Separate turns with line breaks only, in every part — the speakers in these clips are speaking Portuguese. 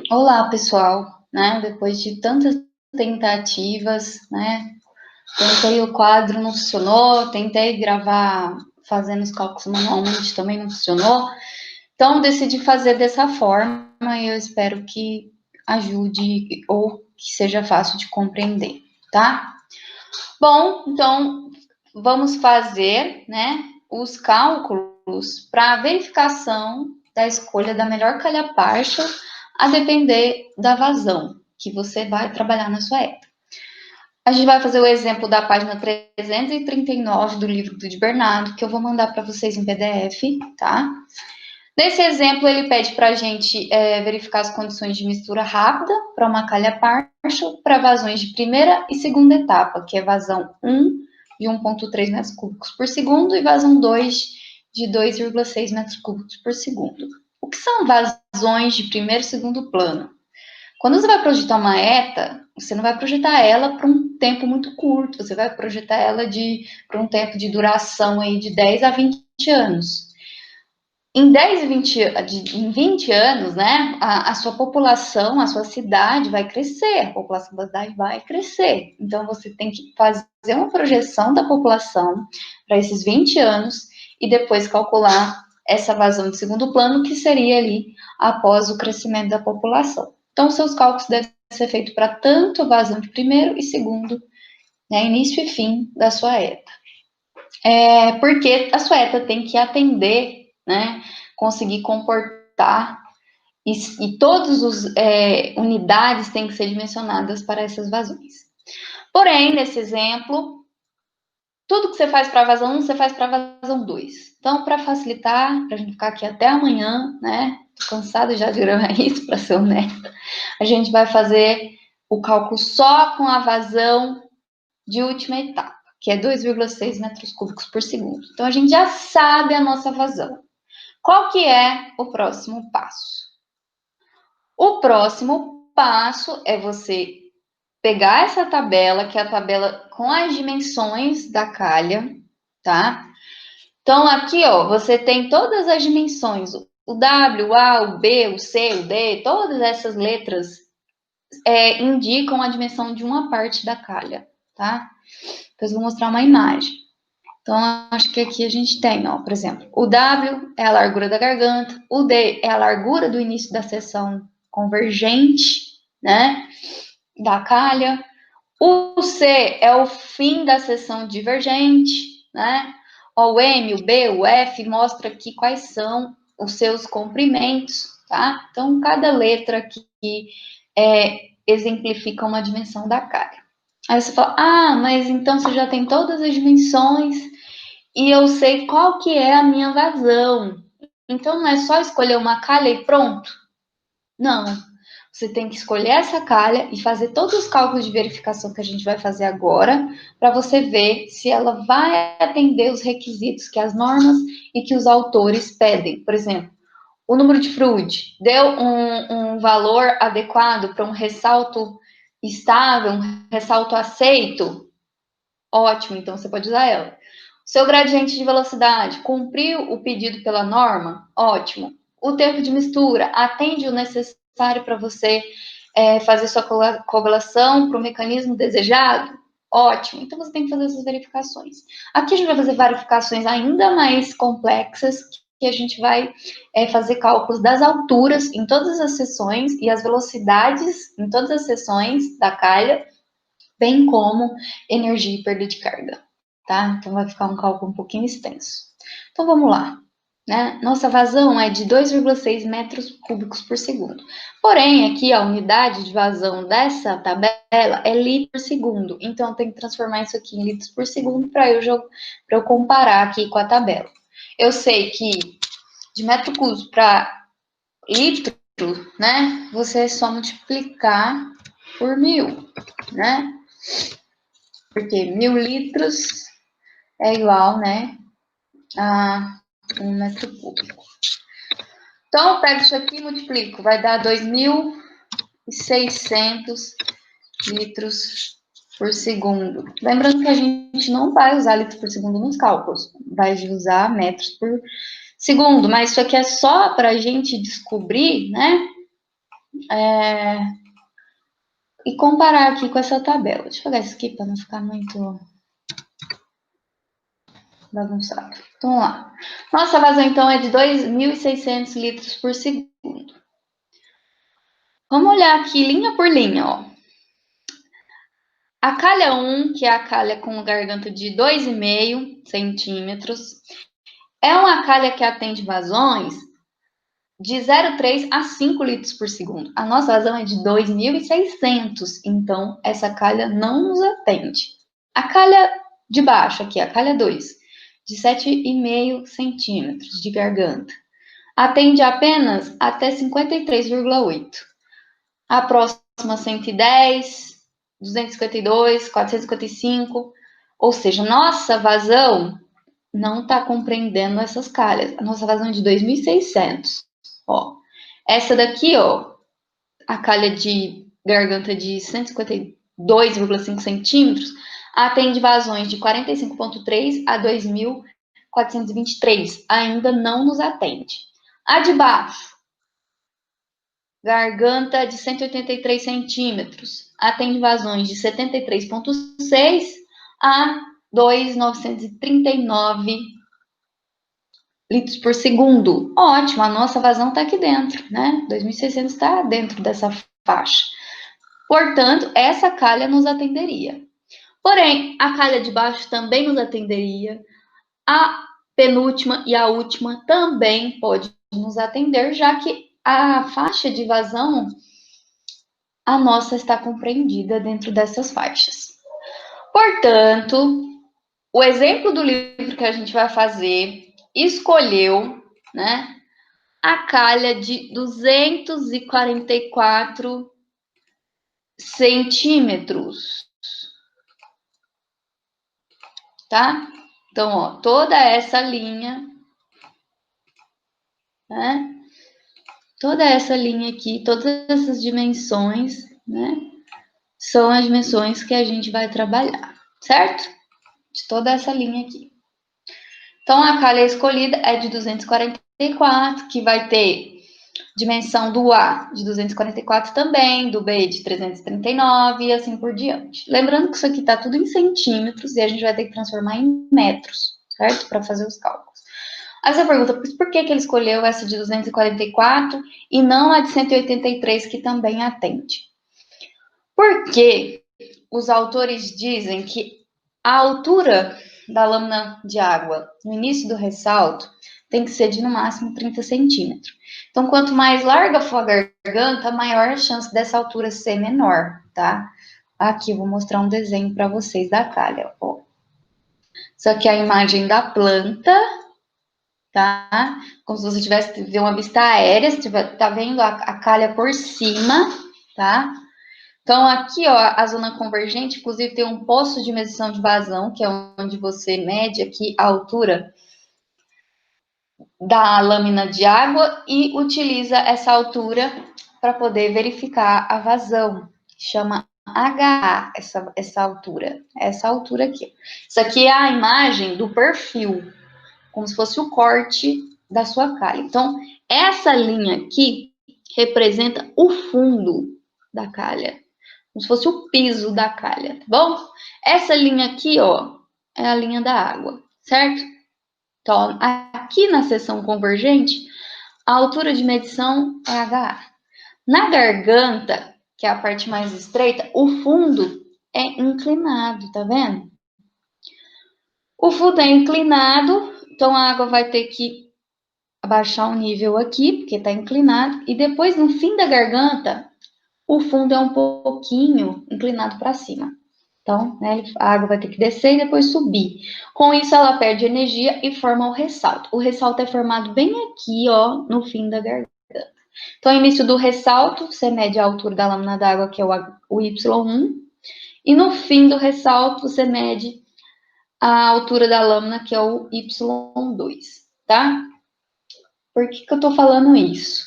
Olá, pessoal, né? Depois de tantas tentativas, né? Tentei o quadro, não funcionou. Tentei gravar fazendo os cálculos manualmente, também não funcionou. Então, decidi fazer dessa forma e eu espero que ajude ou que seja fácil de compreender, tá? Bom, então vamos fazer, né? Os cálculos para verificação da escolha da melhor calha partial a depender da vazão que você vai trabalhar na sua ETA. A gente vai fazer o exemplo da página 339 do livro do Di Bernardo, que eu vou mandar para vocês em PDF, tá? Nesse exemplo, ele pede para a gente verificar as condições de mistura rápida para uma calha partial para vazões de primeira e segunda etapa, que é vazão 1 de 1,3 metros cúbicos por segundo e vazão 2 de 2,6 metros cúbicos por segundo. O que são vazões de primeiro e segundo plano? Quando você vai projetar uma ETA, você não vai projetar ela para um tempo muito curto, você vai projetar ela para um tempo de duração aí de 10 a 20 anos. Em 10 e 20 anos, né, a sua população, a sua cidade vai crescer, a população da cidade vai crescer. Então, você tem que fazer uma projeção da população para esses 20 anos e depois calcular essa vazão de segundo plano, que seria ali após o crescimento da população. Então, seus cálculos devem ser feitos para tanto a vazão de primeiro e segundo, né, início e fim da sua ETA. Porque a sua ETA tem que atender, né, conseguir comportar e todas as unidades têm que ser dimensionadas para essas vazões. Porém, nesse exemplo, tudo que você faz para a vazão 1, você faz para a vazão 2. Então, para facilitar, para a gente ficar aqui até amanhã, né? Tô cansada já de gravar isso, para ser honesta. A gente vai fazer o cálculo só com a vazão de última etapa, que é 2,6 metros cúbicos por segundo. Então, a gente já sabe a nossa vazão. Qual que é o próximo passo? O próximo passo é você pegar essa tabela, que é a tabela com as dimensões da calha, tá? Então, aqui, ó, você tem todas as dimensões, o W, o A, o B, o C, o D, todas essas letras indicam a dimensão de uma parte da calha, tá? Depois eu vou mostrar uma imagem. Então, acho que aqui a gente tem, ó, por exemplo, o W é a largura da garganta, o D é a largura do início da seção convergente, né, da calha, o C é o fim da seção divergente, né, o M, o B, o F mostra aqui quais são os seus comprimentos, tá? Então, cada letra aqui exemplifica uma dimensão da calha. Aí você fala, mas então você já tem todas as dimensões e eu sei qual que é a minha vazão. Então, não é só escolher uma calha e pronto? Não. Você tem que escolher essa calha e fazer todos os cálculos de verificação que a gente vai fazer agora, para você ver se ela vai atender os requisitos que as normas e que os autores pedem. Por exemplo, o número de Freud deu um valor adequado para um ressalto estável, um ressalto aceito? Ótimo, então você pode usar ela. Seu gradiente de velocidade cumpriu o pedido pela norma? Ótimo. O tempo de mistura atende o necessário para você fazer sua correlação para o mecanismo desejado? Ótimo. Então você tem que fazer essas verificações. Aqui a gente vai fazer verificações ainda mais complexas, que a gente vai fazer cálculos das alturas em todas as seções e as velocidades em todas as seções da calha, bem como energia e perda de carga, tá? Então, vai ficar um cálculo um pouquinho extenso. Então, vamos lá. Né? Nossa vazão é de 2,6 metros cúbicos por segundo. Porém, aqui a unidade de vazão dessa tabela é litro por segundo. Então, eu tenho que transformar isso aqui em litros por segundo para eu comparar aqui com a tabela. Eu sei que de metro cúbico para litro, né? Você é só multiplicar por 1000, né? Porque 1000 litros é igual, né, a 1 metro cúbico. Então, eu pego isso aqui e multiplico. Vai dar 2.600 litros por segundo. Lembrando que a gente não vai usar litros por segundo nos cálculos. Vai usar metros por segundo. Mas isso aqui é só para a gente descobrir, né, e comparar aqui com essa tabela. Deixa eu pegar isso aqui para não ficar muito bagunçado. Então, vamos lá. Nossa vazão, então, é de 2.600 litros por segundo. Vamos olhar aqui linha por linha, ó. A calha 1, que é a calha com garganta de 2,5 centímetros, é uma calha que atende vazões de 0,3 a 5 litros por segundo. A nossa vazão é de 2.600, então essa calha não nos atende. A calha de baixo aqui, a calha 2, de 7,5 centímetros de garganta, atende apenas até 53,8. A próxima 110, 252, 455, ou seja, nossa vazão não está compreendendo essas calhas. A nossa vazão é de 2.600. Ó, essa daqui, ó, a calha de garganta de 152,5 centímetros, atende vazões de 45,3 a 2.423. Ainda não nos atende. A de baixo, garganta de 183 centímetros, atende vazões de 73,6 a 2.939 litros por segundo. Ótimo, a nossa vazão está aqui dentro, né? 2.600 está dentro dessa faixa. Portanto, essa calha nos atenderia. Porém, a calha de baixo também nos atenderia. A penúltima e a última também pode nos atender, já que a faixa de vazão, a nossa está compreendida dentro dessas faixas. Portanto, o exemplo do livro que a gente vai fazer escolheu, né, a calha de 244 centímetros, tá? Então, ó, toda essa linha, né? Toda essa linha aqui, todas essas dimensões, né? São as dimensões que a gente vai trabalhar, certo? De toda essa linha aqui. Então, a calha escolhida é de 244, que vai ter dimensão do A de 244 também, do B de 339 e assim por diante. Lembrando que isso aqui está tudo em centímetros e a gente vai ter que transformar em metros, certo? Para fazer os cálculos. Aí você pergunta, por que ele escolheu essa de 244 e não a de 183, que também atende? Porque os autores dizem que a altura da lâmina de água no início do ressalto tem que ser de no máximo 30 centímetros. Então, quanto mais larga for a garganta, maior a chance dessa altura ser menor, tá? Aqui eu vou mostrar um desenho para vocês da calha, ó. Isso aqui é a imagem da planta, tá? Como se você tivesse ver uma vista aérea, você tá vendo a calha por cima, tá? Então, aqui, ó, a zona convergente, inclusive, tem um posto de medição de vazão, que é onde você mede aqui a altura da lâmina de água e utiliza essa altura para poder verificar a vazão. Chama HA, essa altura. Essa altura aqui. Isso aqui é a imagem do perfil, como se fosse o corte da sua calha. Então, essa linha aqui representa o fundo da calha, como se fosse o piso da calha, tá bom? Essa linha aqui, ó, é a linha da água, certo? Então, aqui na seção convergente, a altura de medição é HA. Na garganta, que é a parte mais estreita, o fundo é inclinado, tá vendo? O fundo é inclinado, então a água vai ter que abaixar o nível aqui, porque está inclinado, e depois no fim da garganta, o fundo é um pouquinho inclinado para cima. Então, né, a água vai ter que descer e depois subir. Com isso, ela perde energia e forma o ressalto. O ressalto é formado bem aqui, ó, no fim da garganta. Então, no início do ressalto, você mede a altura da lâmina d'água, que é o Y1, e no fim do ressalto, você mede a altura da lâmina, que é o Y2, tá? Por que eu tô falando isso?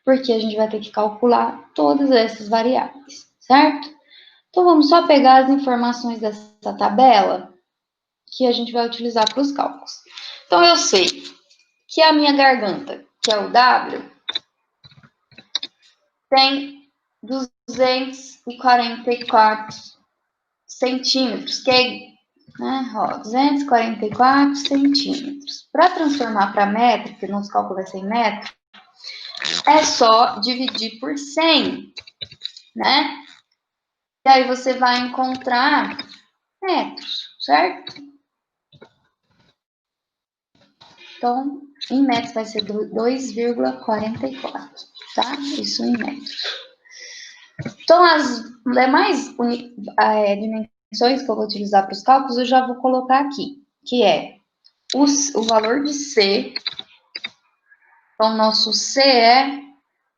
Porque a gente vai ter que calcular todas essas variáveis, certo? Então, vamos só pegar as informações dessa tabela que a gente vai utilizar para os cálculos. Então, eu sei que a minha garganta, que é o W, tem 244 centímetros, que é, né, ó, 244 centímetros. Para transformar para metro, que o nosso cálculo vai ser em metro, é só dividir por 100, né? E aí você vai encontrar metros, certo? Então, em metros vai ser 2,44, tá? Isso em metros. Então, as demais dimensões que eu vou utilizar para os cálculos, eu já vou colocar aqui, que é o valor de C. Então, nosso C é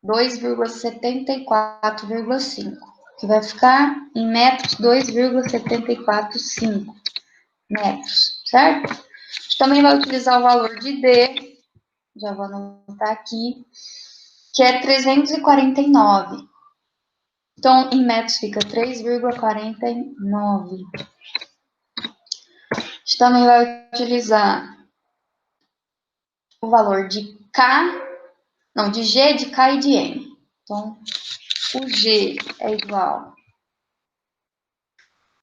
2,74,5, que vai ficar em metros 2,745 metros, certo? A gente também vai utilizar o valor de D, já vou anotar aqui, que é 349. Então, em metros fica 3,49. A gente também vai utilizar o valor de de G, de K e de M. Então, o G é igual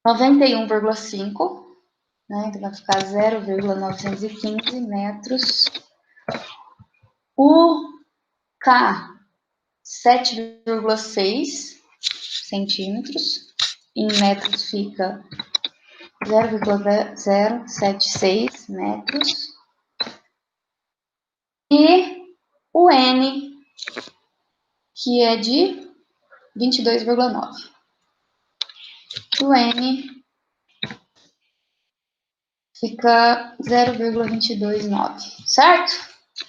a 91,5, né? Então, vai ficar 0,915 metros. O K, 7,6 centímetros. Em metros fica 0,076 metros. E o N, que é de 22,9. O N fica 0,229, certo?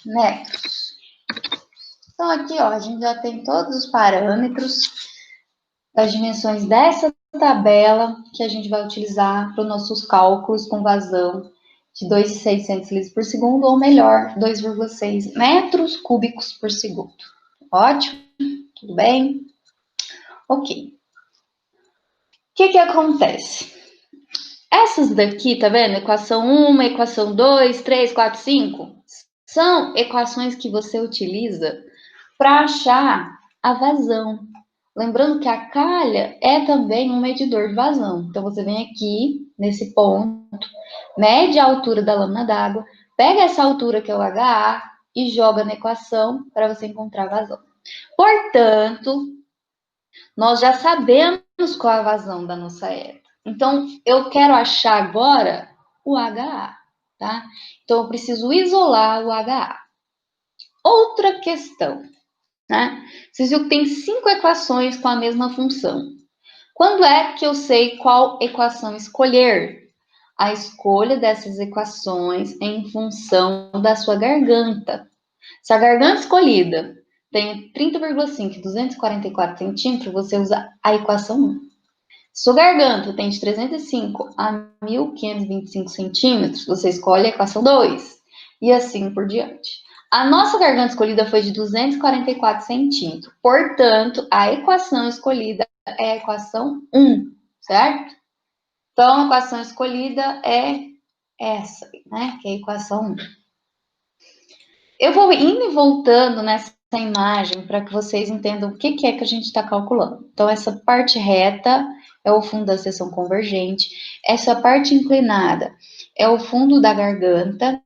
Metros. Então, aqui, ó, a gente já tem todos os parâmetros das dimensões dessa tabela que a gente vai utilizar para os nossos cálculos com vazão de 2.600 litros por segundo, ou melhor, 2,6 metros cúbicos por segundo. Ótimo? Tudo bem? Ok. O que acontece? Essas daqui, tá vendo? Equação 1, equação 2, 3, 4, 5, são equações que você utiliza para achar a vazão. Lembrando que a calha é também um medidor de vazão. Então, você vem aqui, nesse ponto, mede a altura da lâmina d'água, pega essa altura, que é o HA, e joga na equação para você encontrar a vazão. Portanto, nós já sabemos qual é a vazão da nossa eta. Então, eu quero achar agora o HA, tá? Então, eu preciso isolar o HA. Outra questão, né? Vocês viram que tem 5 equações com a mesma função. Quando é que eu sei qual equação escolher? A escolha dessas equações é em função da sua garganta. Se a garganta escolhida tem 30,5 e 244 centímetros, você usa a equação 1. Se sua garganta tem de 305 a 1.525 centímetros, você escolhe a equação 2. E assim por diante. A nossa garganta escolhida foi de 244 centímetros. Portanto, a equação escolhida é a equação 1, certo? Então, a equação escolhida é essa, né? Que é a equação 1. Eu vou indo e voltando nessa imagem para que vocês entendam o que é que a gente está calculando. Então, essa parte reta é o fundo da seção convergente. Essa parte inclinada é o fundo da garganta.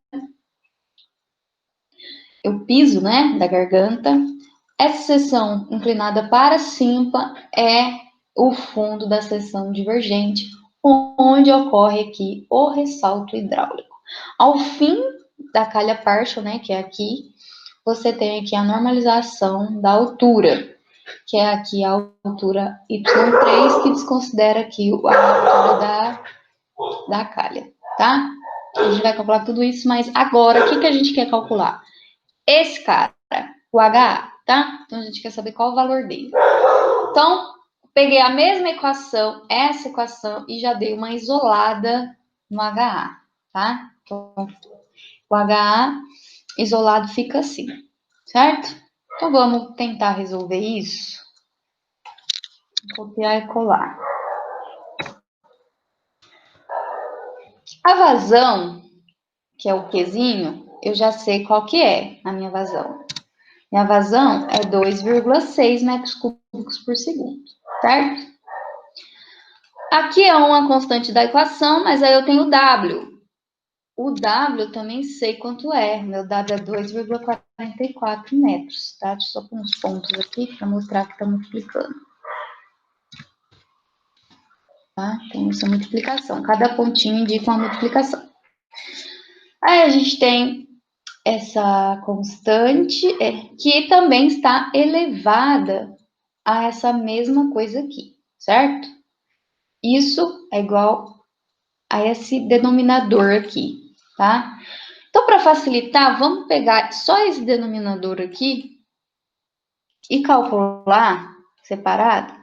O piso, né, da garganta. Essa seção inclinada para cima é o fundo da seção divergente, onde ocorre aqui o ressalto hidráulico. Ao fim da calha partial, né, que é aqui, você tem aqui a normalização da altura, que é aqui a altura Y3, que desconsidera aqui a altura da calha, tá? A gente vai calcular tudo isso, mas agora, o que a gente quer calcular? Esse cara, o HA, tá? Então, a gente quer saber qual o valor dele. Então, peguei a mesma equação, essa equação, e já dei uma isolada no HA, tá? Então, o HA isolado fica assim, certo? Então, vamos tentar resolver isso. Copiar e colar. A vazão, que é o Qzinho, eu já sei qual que é a minha vazão. Minha vazão é 2,6 metros cúbicos por segundo, certo? Aqui é uma constante da equação, mas aí eu tenho o W. O W eu também sei quanto é. Meu W é 2,44 metros, tá? Deixa eu só pôr uns pontos aqui para mostrar que está multiplicando. Tá? Tem essa multiplicação. Cada pontinho indica uma multiplicação. Aí a gente tem essa constante que também está elevada a essa mesma coisa aqui, certo? Isso é igual a esse denominador aqui, tá? Então, para facilitar, vamos pegar só esse denominador aqui e calcular separado.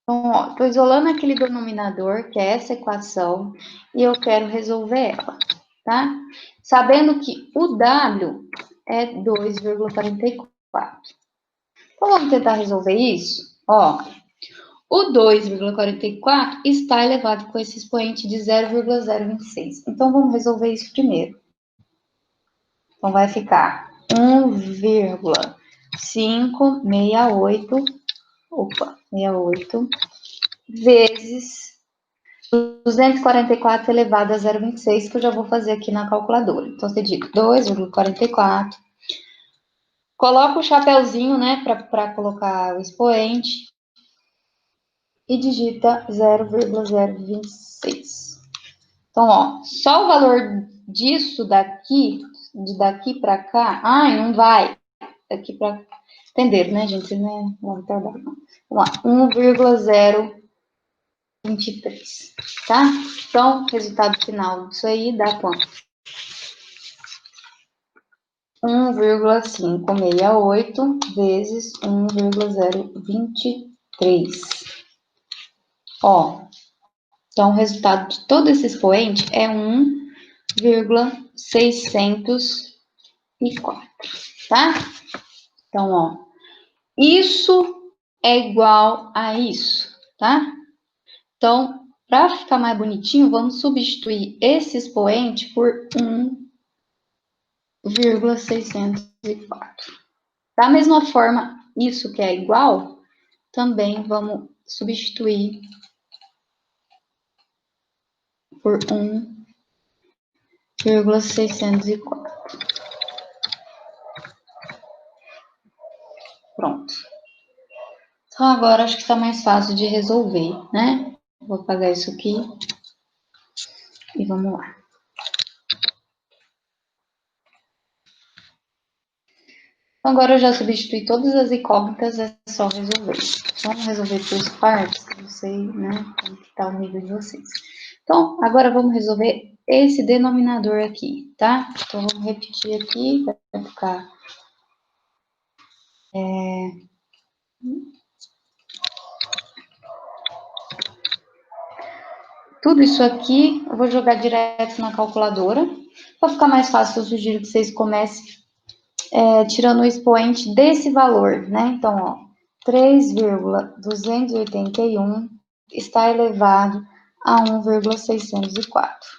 Então, ó, estou isolando aquele denominador, que é essa equação, e eu quero resolver ela, tá? Sabendo que o W é 2,44. Então, vamos tentar resolver isso? Ó, o 2,44 está elevado com esse expoente de 0,026. Então, vamos resolver isso primeiro. Então, vai ficar 1,568, 68, vezes 244 elevado a 0,26, que eu já vou fazer aqui na calculadora. Então, você diz 2,44. Coloca o chapéuzinho, né, para colocar o expoente. E digita 0,026. Então, ó, só o valor disso daqui, de daqui para cá, ai, não vai. Daqui para... Entenderam, né, gente? Vocês não vão retardar, não. Vamos lá, 1,023, tá? Então, o resultado final disso aí dá quanto? 1,568 vezes 1,023. Ó, então, o resultado de todo esse expoente é 1,604, tá? Então, ó, isso é igual a isso, tá? Então, para ficar mais bonitinho, vamos substituir esse expoente por 1,604. Da mesma forma, isso que é igual, também vamos substituir por 1,604. Pronto. Então, agora acho que está mais fácil de resolver, né? Vou apagar isso aqui e vamos lá. Agora eu já substituí todas as incógnitas, é só resolver. Vamos resolver por partes, que eu sei, né, como que tá o nível de vocês. Então, agora vamos resolver esse denominador aqui, tá? Então, vamos repetir aqui, vai ficar... Tudo isso aqui eu vou jogar direto na calculadora. Para ficar mais fácil, eu sugiro que vocês comecem tirando o expoente desse valor, né? Então, ó, 3,281 está elevado a 1,604.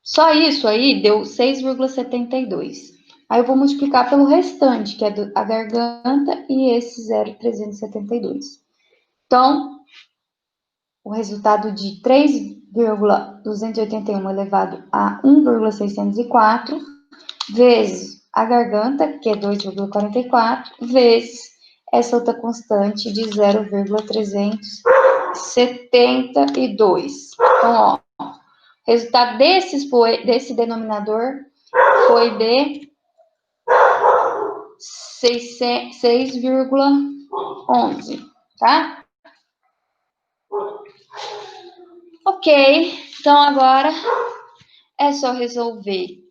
Só isso aí deu 6,72. Aí eu vou multiplicar pelo restante, que é a garganta e esse 0,372. Então, o resultado de 3,281 elevado a 1,604 vezes a garganta, que é 2,44, vezes essa outra constante de 0,372. Então, ó, o resultado desse denominador foi de 6,11, tá? Ok, então agora é só resolver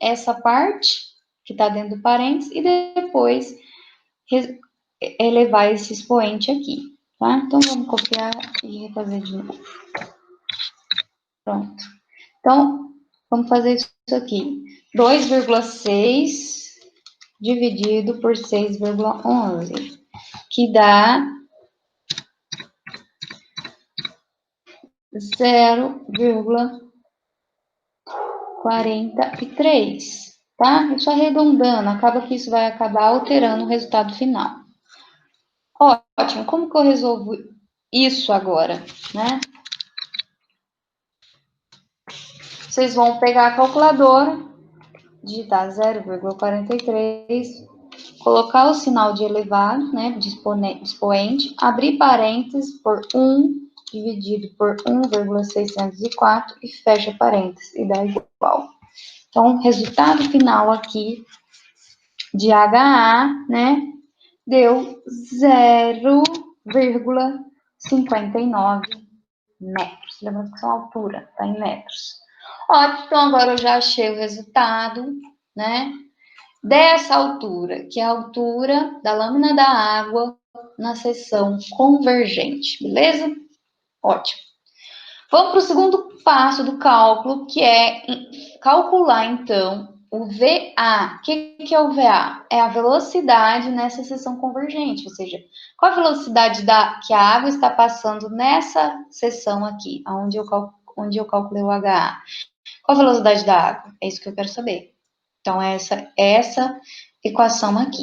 essa parte que está dentro do parênteses e depois elevar esse expoente aqui, tá? Então, vamos copiar e refazer de novo. Pronto. Então, vamos fazer isso aqui. 2,6 dividido por 6,11, que dá 0,43, tá? Isso arredondando, acaba que isso vai acabar alterando o resultado final. Ótimo, como que eu resolvo isso agora, né? Vocês vão pegar a calculadora, digitar 0,43, colocar o sinal de elevado, né, de expoente, abrir parênteses por 1 dividido por 1,604 e fecha parênteses e dá igual. Então, o resultado final aqui de HA, né, deu 0,59 metros. Lembrando que são altura, tá em metros. Ótimo, então agora eu já achei o resultado, né, dessa altura, que é a altura da lâmina da água na seção convergente, beleza? Ótimo. Vamos para o segundo passo do cálculo, que é calcular, então, o VA. O que é o VA? É a velocidade nessa seção convergente, ou seja, qual a velocidade que a água está passando nessa seção aqui, onde eu calculei o HA. Qual a velocidade da água? É isso que eu quero saber. Então, essa equação aqui.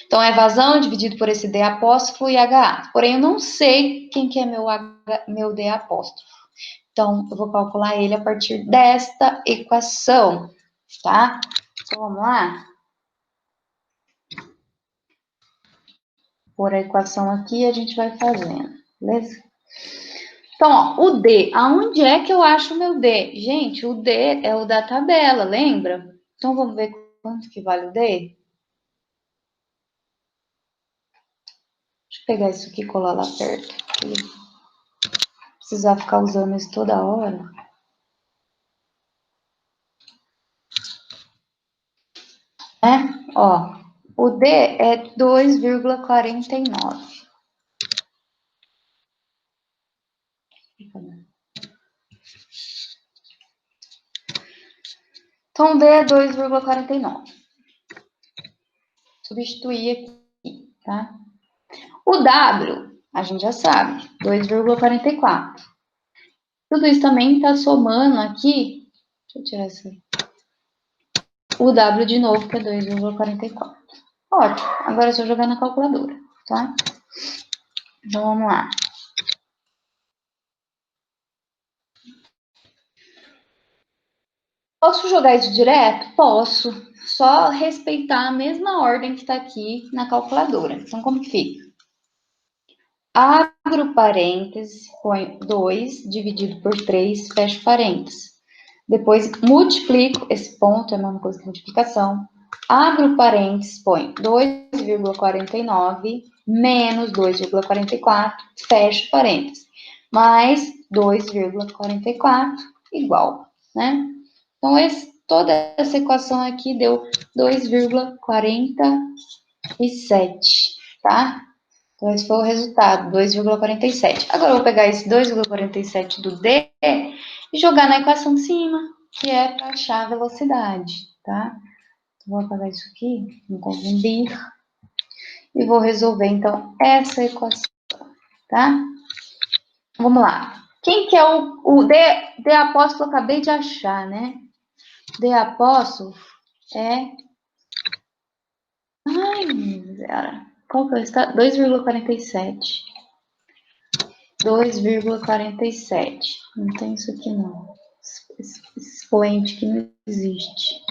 Então, é vazão dividido por esse D apóstrofo e HA. Porém, eu não sei quem que é meu D apóstrofo. Então, eu vou calcular ele a partir desta equação, tá? Então, vamos lá? Por a equação aqui, a gente vai fazendo, beleza? Então, ó, o D, aonde é que eu acho o meu D? Gente, o D é o da tabela, lembra? Então, vamos ver quanto que vale o D? Deixa eu pegar isso aqui e colar lá perto. Precisar ficar usando isso toda hora. Né? Ó, o D é 2,49. Então, o D é 2,49. Substituir aqui, tá? O W, a gente já sabe, 2,44. Tudo isso também está somando aqui. Deixa eu tirar isso aí. O W de novo, que é 2,44. Ótimo. Agora é só jogar na calculadora, tá? Então, vamos lá. Posso jogar isso direto? Posso. Só respeitar a mesma ordem que está aqui na calculadora. Então, como que fica? Abro parênteses, põe 2 dividido por 3, fecho parênteses. Depois, multiplico, esse ponto é a mesma coisa que multiplicação. Abro parênteses, põe 2,49 menos 2,44, fecho parênteses. Mais 2,44 igual, né? Então, toda essa equação aqui deu 2,47, tá? Então, esse foi o resultado, 2,47. Agora, eu vou pegar esse 2,47 do D e jogar na equação de cima, que é para achar a velocidade, tá? Então, vou apagar isso aqui, não confundir. E vou resolver, então, essa equação, tá? Vamos lá. Quem que é o D apóstolo? Eu acabei de achar, né? D apóstolo é... Ai, miséria. Qual que é o estado? 2,47. 2,47. Não tem isso aqui, não. Esse expoente que não existe.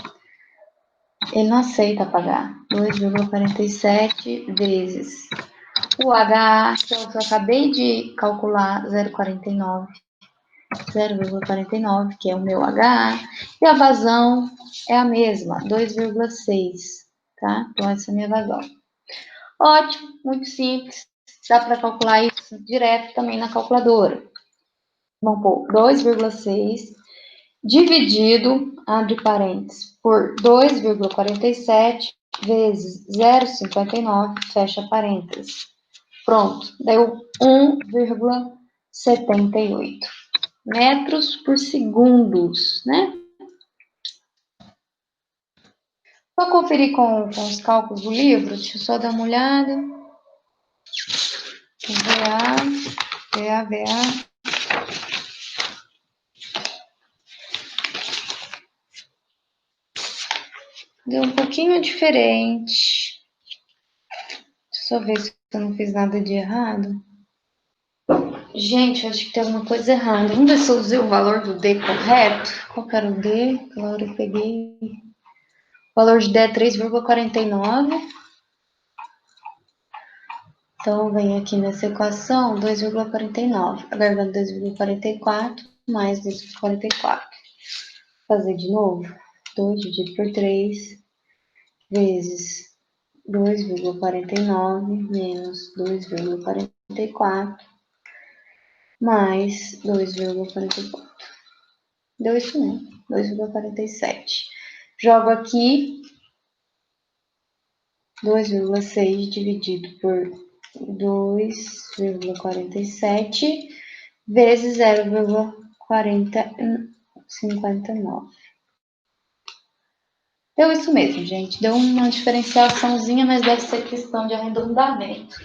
Ele não aceita pagar. 2,47 vezes o H, que eu acabei de calcular, 0,49. 0,49, que é o meu H. E a vazão é a mesma, 2,6. Tá? Então, essa é a minha vazão. Ótimo, muito simples. Dá para calcular isso direto também na calculadora. Vamos pôr 2,6 dividido, abre parênteses, por 2,47 vezes 0,59, fecha parênteses. Pronto, deu 1,78 metros por segundos, né? Vou conferir com os cálculos do livro, deixa eu só dar uma olhada. VA. Deu um pouquinho diferente. Deixa eu só ver se eu não fiz nada de errado. Gente, acho que tem alguma coisa errada. Vamos ver se eu usei o valor do D correto. Qual que era o D? Que hora eu peguei? O valor de D é 3,49. Então, vem aqui nessa equação 2,49. Agora dá 2,44 mais 2,44. Vou fazer de novo. 2 dividido por 3 vezes 2,49 menos 2,44 mais 2,44. Deu isso mesmo, 2,47. Jogo aqui 2,6 dividido por 2,47 vezes 0,4059. Deu isso mesmo, gente. Deu uma diferenciaçãozinha, mas deve ser questão de arredondamento.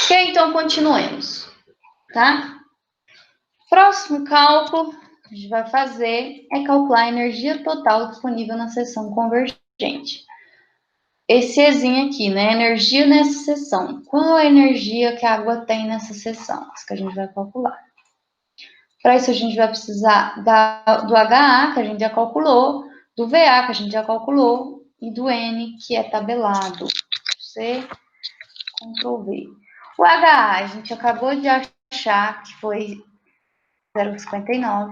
Ok, então continuemos, tá? Próximo cálculo que a gente vai fazer é calcular a energia total disponível na seção convergente. Esse Ezinho aqui, né? Energia nessa seção. Qual a energia que a água tem nessa seção? Isso que a gente vai calcular. Para isso, a gente vai precisar do HA, que a gente já calculou, do VA, que a gente já calculou, e do N, que é tabelado. C, Ctrl V. O HA, a gente acabou de achar que foi 0,59.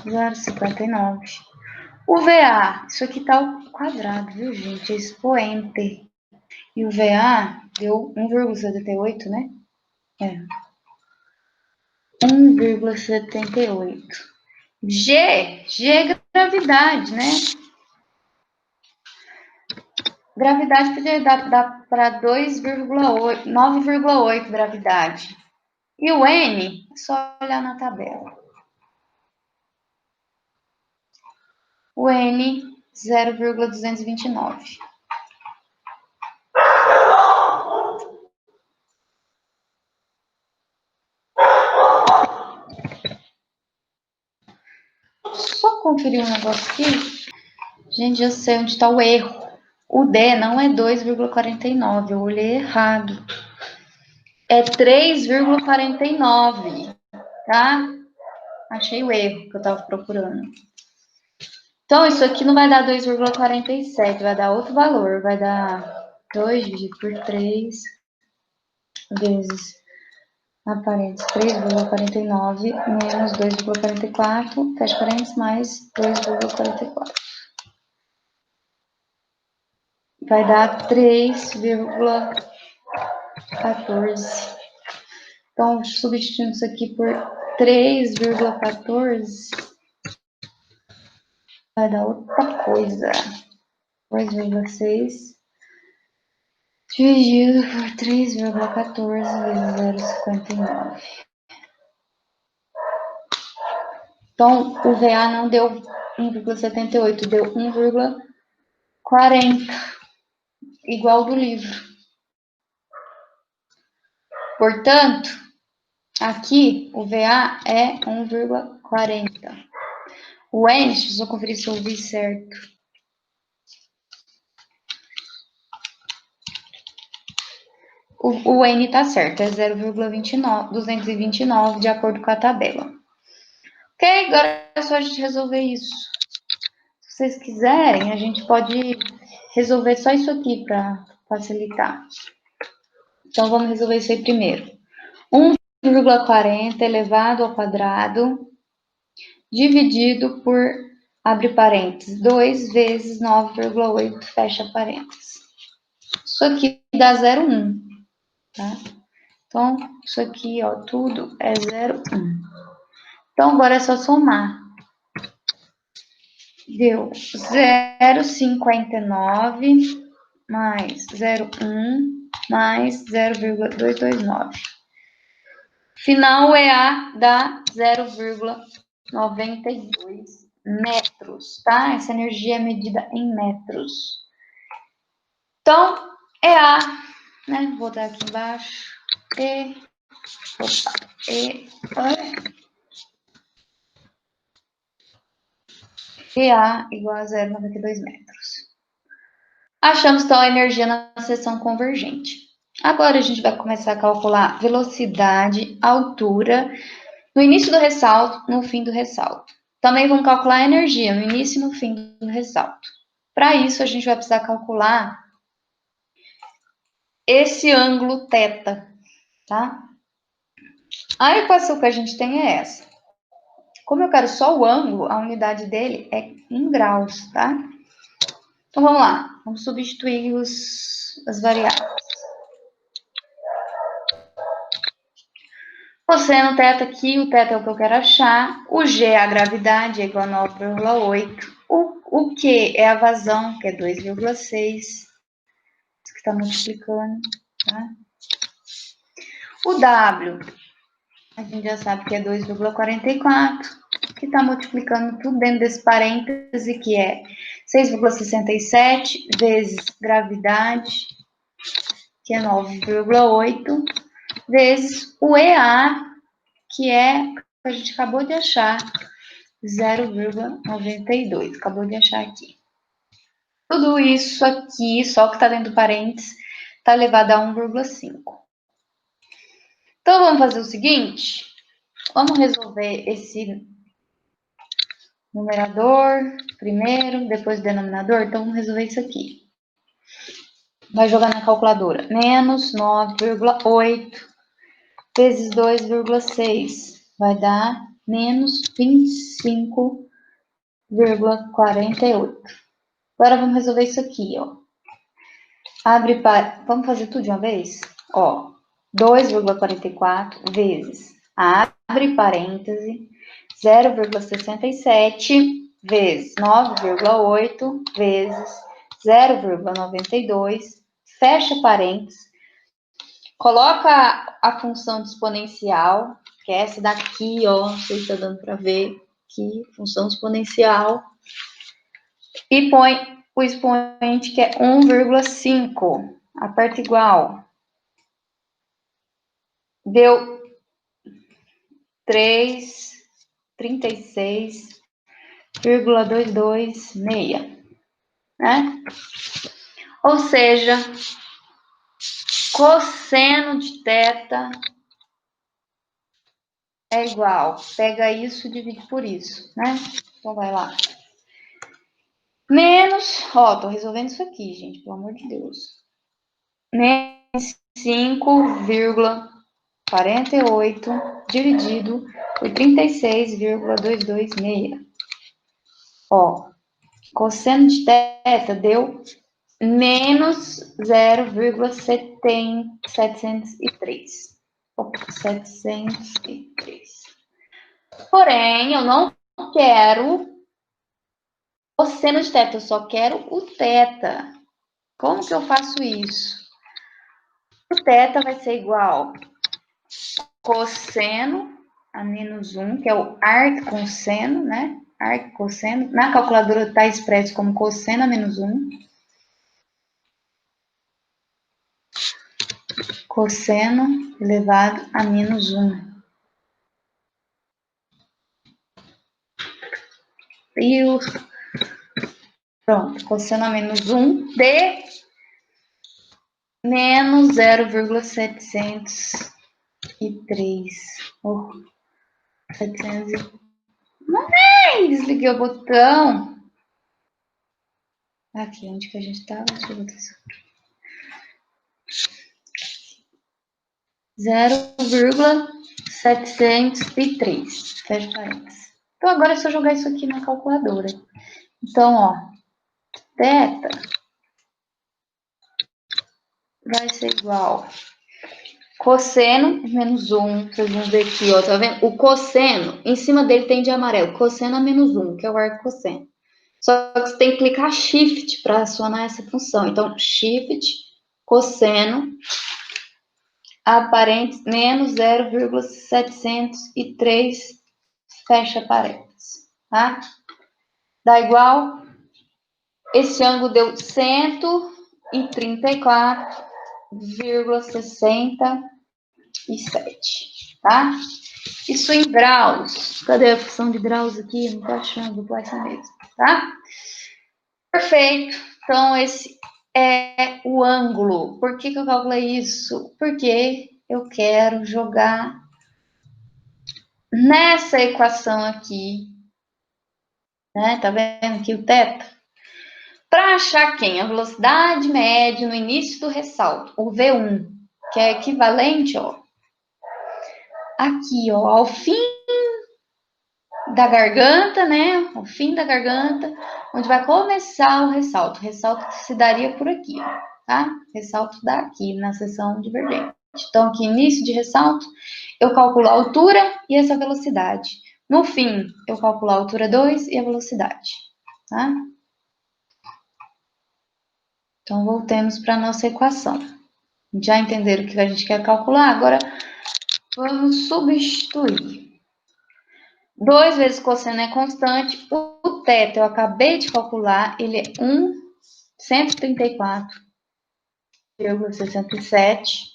0,59. O VA, isso aqui tá ao quadrado, viu, gente? É expoente. E o VA deu 1,78, né? É. 1,78. G é gravidade, né? Gravidade podia dar para 2,8, 9,8 gravidade. E o N, é só olhar na tabela. O N, 0,229. Só conferir um negócio aqui. Gente, já sei onde está o erro. O D não é 2,49, eu olhei errado. É 3,49, tá? Achei o erro que eu estava procurando. Então, isso aqui não vai dar 2,47, vai dar outro valor. Vai dar 2 dividido por 3 vezes, na parênteses, 3,49 menos 2,44, fecha parênteses, mais 2,44. Vai dar 3,14. Então, substituindo isso aqui por 3,14, vai dar outra coisa. 2,6 dividido por 3,14 vezes 0,59. Então, o VA não deu 1,78, deu 1,40, igual do livro. Portanto, aqui o VA é 1,40. O N, deixa eu só conferir se eu vi certo. O N tá certo, é 0,229, de acordo com a tabela. Ok? Agora é só a gente resolver isso. Se vocês quiserem, a gente pode resolver só isso aqui para facilitar. Então, vamos resolver isso aí primeiro. 1,40 elevado ao quadrado, dividido por, abre parênteses, 2 vezes 9,8, fecha parênteses. Isso aqui dá 0,1, tá? Então, isso aqui, ó, tudo é 0,1. Então, agora é só somar. Deu 0,59 mais 0,1 mais 0,229. Final EA dá 0,92 metros, tá? Essa energia é medida em metros. Então, EA, né? Vou botar aqui embaixo. E EA igual a 0,92 metros. Achamos, então, a energia na seção convergente. Agora, a gente vai começar a calcular velocidade, altura, no início do ressalto, no fim do ressalto. Também vamos calcular a energia no início e no fim do ressalto. Para isso, a gente vai precisar calcular esse ângulo θ, tá? A equação que a gente tem é essa. Como eu quero só o ângulo, a unidade dele é em graus, tá? Então, vamos lá. Vamos substituir as variáveis. Cosseno θ aqui, o θ é o que eu quero achar. O G é a gravidade, é igual a 9,8. O Q é a vazão, que é 2,6. Isso que está multiplicando, tá? O W, a gente já sabe que é 2,44, que está multiplicando tudo dentro desse parêntese, que é 6,67 vezes gravidade, que é 9,8, vezes o EA, que é o que a gente acabou de achar, 0,92. Acabou de achar aqui. Tudo isso aqui, só que está dentro do parênteses, está elevado a 1,5. Então, vamos fazer o seguinte. Vamos resolver esse numerador primeiro, depois o denominador. Então, vamos resolver isso aqui. Vai jogar na calculadora. Menos 9,8 vezes 2,6. Vai dar menos 25,48. Agora, vamos resolver isso aqui, ó. Abre para... Vamos fazer tudo de uma vez? Ó, 2,44 vezes, abre parêntese, 0,67 vezes 9,8 vezes 0,92, fecha parênteses, coloca a função de exponencial, que é essa daqui, ó, não sei se está dando para ver aqui, função exponencial, e põe o expoente que é 1,5, aperta igual. Deu 36,226, né? Ou seja, cosseno de θ é igual. Pega isso e divide por isso, né? Então, vai lá. Menos, ó, tô resolvendo isso aqui, gente, pelo amor de Deus. Menos 5,48 dividido por 36,226. Ó, cosseno de θ deu menos 0,703. 703. Porém, eu não quero cosseno de θ, eu só quero o θ. Como que eu faço isso? O θ vai ser igual cosseno a menos 1, que é o arquicosseno, né? Arquicosseno. Na calculadora está expresso como cosseno a menos 1. Cosseno elevado a menos 1. E o... Pronto, cosseno a menos 1 de menos 0,703. Oh, 700. Mamãe, desliguei o botão. Aqui, onde que a gente estava? Deixa eu botar isso aqui. 0,703. Fecha parênteses. Então, agora é só jogar isso aqui na calculadora. Então, ó, θ vai ser igual cosseno menos 1. Vocês vão ver aqui, ó, tá vendo? O cosseno, em cima dele tem de amarelo, cosseno a menos 1, que é o arquicosseno. Só que você tem que clicar Shift para acionar essa função. Então, Shift, cosseno, aparente, menos 0,703, fecha parênteses, tá? Dá igual, esse ângulo deu 134,67, tá? Isso em graus. Cadê a função de graus aqui? Não tô achando, vou pôr essa mesmo. tá? Perfeito. Então, esse é o ângulo. Por que eu calculei isso? Porque eu quero jogar nessa equação aqui, né? Tá vendo aqui o θ? Para achar quem? A velocidade média no início do ressalto, o V1, que é equivalente, ó, aqui, ó, ao fim da garganta, né? Ao fim da garganta, onde vai começar o ressalto. O ressalto se daria por aqui, ó, tá? Ressalto daqui, na seção divergente. Então, aqui, início de ressalto, eu calculo a altura e essa velocidade. No fim, eu calculo a altura 2 e a velocidade, tá? Então, voltemos para a nossa equação. Já entenderam o que a gente quer calcular? Agora, vamos substituir. 2 vezes cosseno é constante. O θ eu acabei de calcular, ele é 134,67.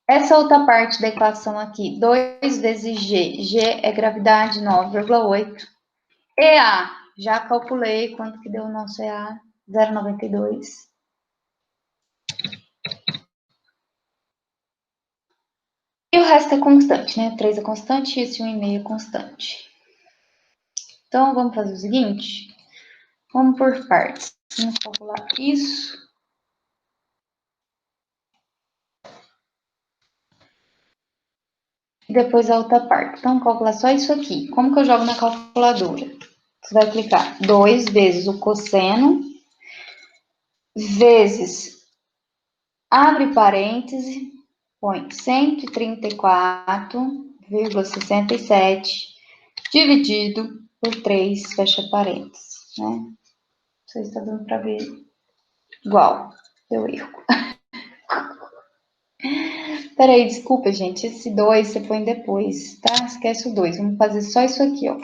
Essa outra parte da equação aqui, 2 vezes G. G é gravidade, 9,8. EA, já calculei quanto que deu o nosso EA, 0,92. E o resto é constante, né? 3 é constante e esse 1,5 é constante. Então, vamos fazer o seguinte. Vamos por partes. Vamos calcular isso. E depois a outra parte. Então, calcular só isso aqui. Como que eu jogo na calculadora? Você vai clicar 2 vezes o cosseno, vezes, abre parêntese, põe 134,67, dividido por 3, fecha parênteses, né? Não sei se está dando para ver igual, deu erro. Peraí, desculpa, gente, esse 2 você põe depois, tá? Esquece o 2, vamos fazer só isso aqui, ó.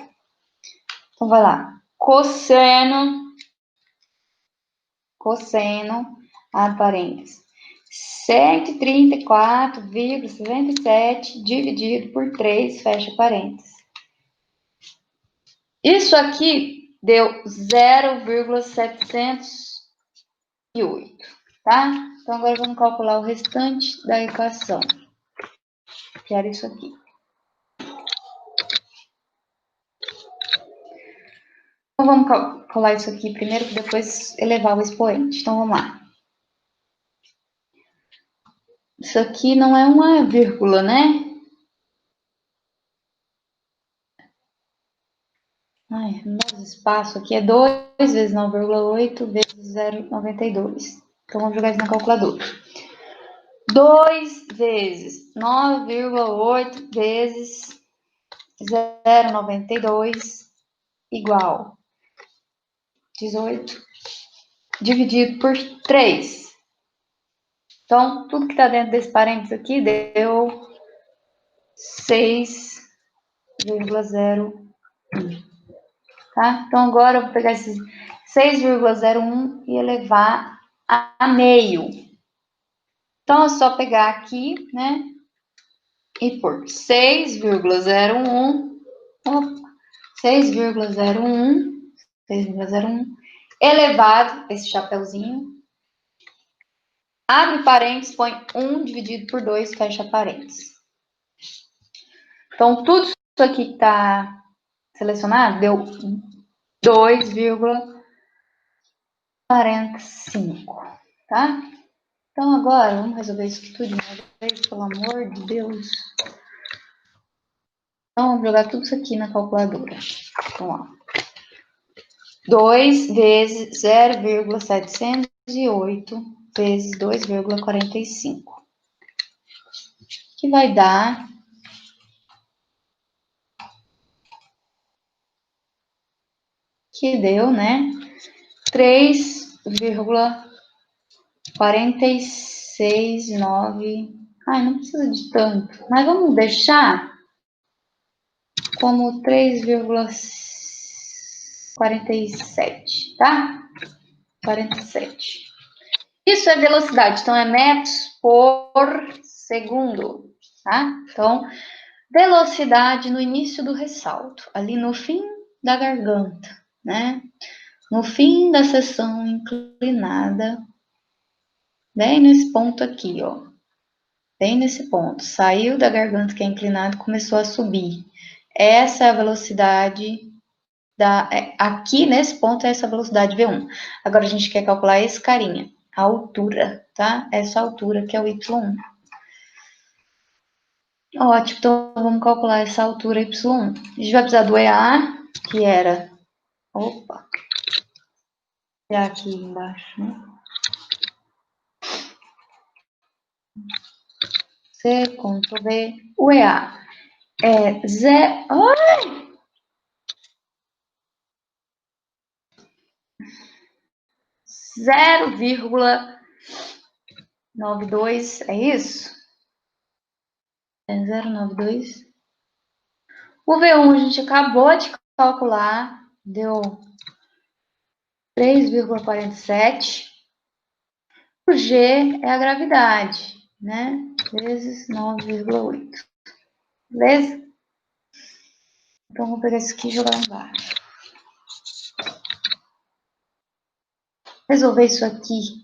Então, vai lá. Cosseno, abre parênteses, 134,67 dividido por 3, fecha parênteses. Isso aqui deu 0,708, tá? Então, agora vamos calcular o restante da equação, que era isso aqui. Então, vamos calcular isso aqui primeiro, para depois elevar o expoente. Então, vamos lá. Isso aqui não é uma vírgula, né? Ai, não dá espaço aqui. É 2 vezes 9,8 vezes 0,92. Então, vamos jogar isso na calculadora. 2 vezes 9,8 vezes 0,92 igual 18 dividido por 3. Então, tudo que está dentro desse parênteses aqui deu 6,01. Tá? Então, agora eu vou pegar esses 6,01 e elevar a meio. Então, é só pegar aqui, né? E por 6,01 elevado, esse chapeuzinho, abre parênteses, põe 1 dividido por 2, fecha parênteses. Então, tudo isso aqui que está selecionado deu 2,45, tá? Então, agora, vamos resolver isso aqui tudo de uma vez, pelo amor de Deus. Então, vamos jogar tudo isso aqui na calculadora. Vamos lá. 2 vezes 0,708 vezes 2,45. Que vai dar... Que deu, né? 3,469. Ai, não precisa de tanto. Mas vamos deixar como 3,47, tá? 47. Isso é velocidade, então é metros por segundo, tá? Então, velocidade no início do ressalto, ali no fim da garganta, né? No fim da seção inclinada, bem nesse ponto aqui, ó. Bem nesse ponto. Saiu da garganta que é inclinado, começou a subir. Essa é a velocidade aqui nesse ponto é essa velocidade V1. Agora a gente quer calcular esse carinha, a altura, tá? Essa altura que é o Y1. Ótimo, então vamos calcular essa altura Y1. A gente vai precisar do EA, que era... Opa! É aqui embaixo, né? C, Ctrl V. O EA é 0,92, é isso? É 0,92. O V1 a gente acabou de calcular, deu 3,47. O G é a gravidade, né? Vezes 9,8. Beleza? Então, vou pegar isso aqui e jogar lá embaixo. Resolver isso aqui.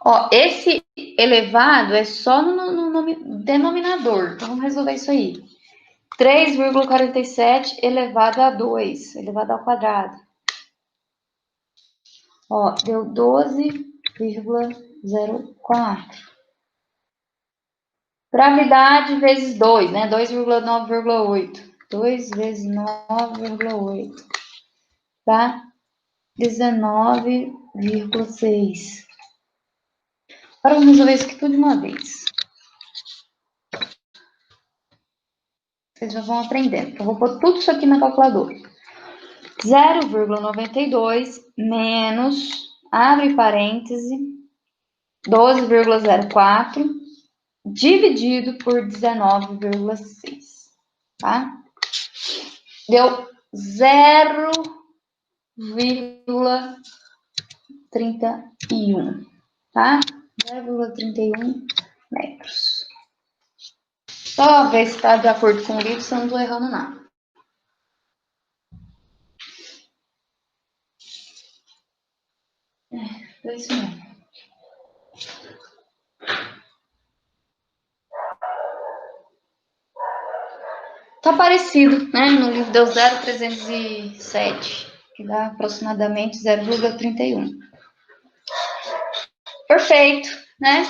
Ó, esse elevado é só no denominador. Então, vamos resolver isso aí. 3,47 elevado a 2, elevado ao quadrado. Ó, deu 12,04. Gravidade vezes 2, né? 2,9,8. 2 vezes 9,8. Tá? 19,6. Agora vamos resolver isso aqui tudo de uma vez. Vocês já vão aprendendo. Eu vou pôr tudo isso aqui na calculadora. 0,92 menos, abre parêntese, 12,04 dividido por 19,6, tá? Deu 0,31, tá? 0,31 metros. Só ver se está de acordo com o livro, se eu não estou errando nada. É isso mesmo. Tá parecido, né? No livro deu 0,307, que dá aproximadamente 0,31. Perfeito, né?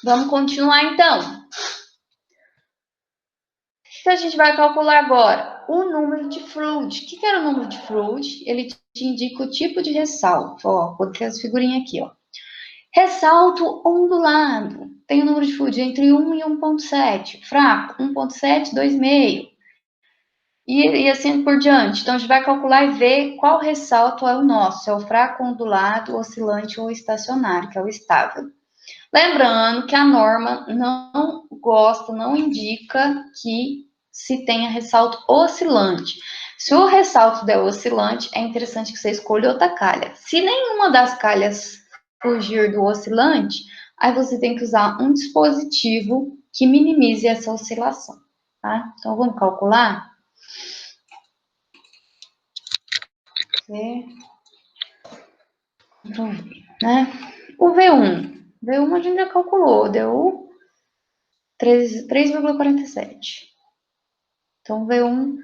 Vamos continuar então. O que a gente vai calcular agora? O número de fluid. O que era o número de fluid? Ele te indica o tipo de ressalto. Ó, vou ter as figurinhas aqui, ó. Ressalto ondulado. Tem o número de fluid entre 1 e 1,7. Fraco, 1,7, 2,5. E assim por diante. Então, a gente vai calcular e ver qual ressalto é o nosso. Se é o fraco, ondulado, oscilante ou estacionário, que é o estável. Lembrando que a norma não gosta, não indica que se tenha ressalto oscilante. Se o ressalto der oscilante, é interessante que você escolha outra calha. Se nenhuma das calhas fugir do oscilante, aí você tem que usar um dispositivo que minimize essa oscilação, tá? Então, vamos calcular? Né? O V1. V1 a gente já calculou, deu 3,47. Então, V1,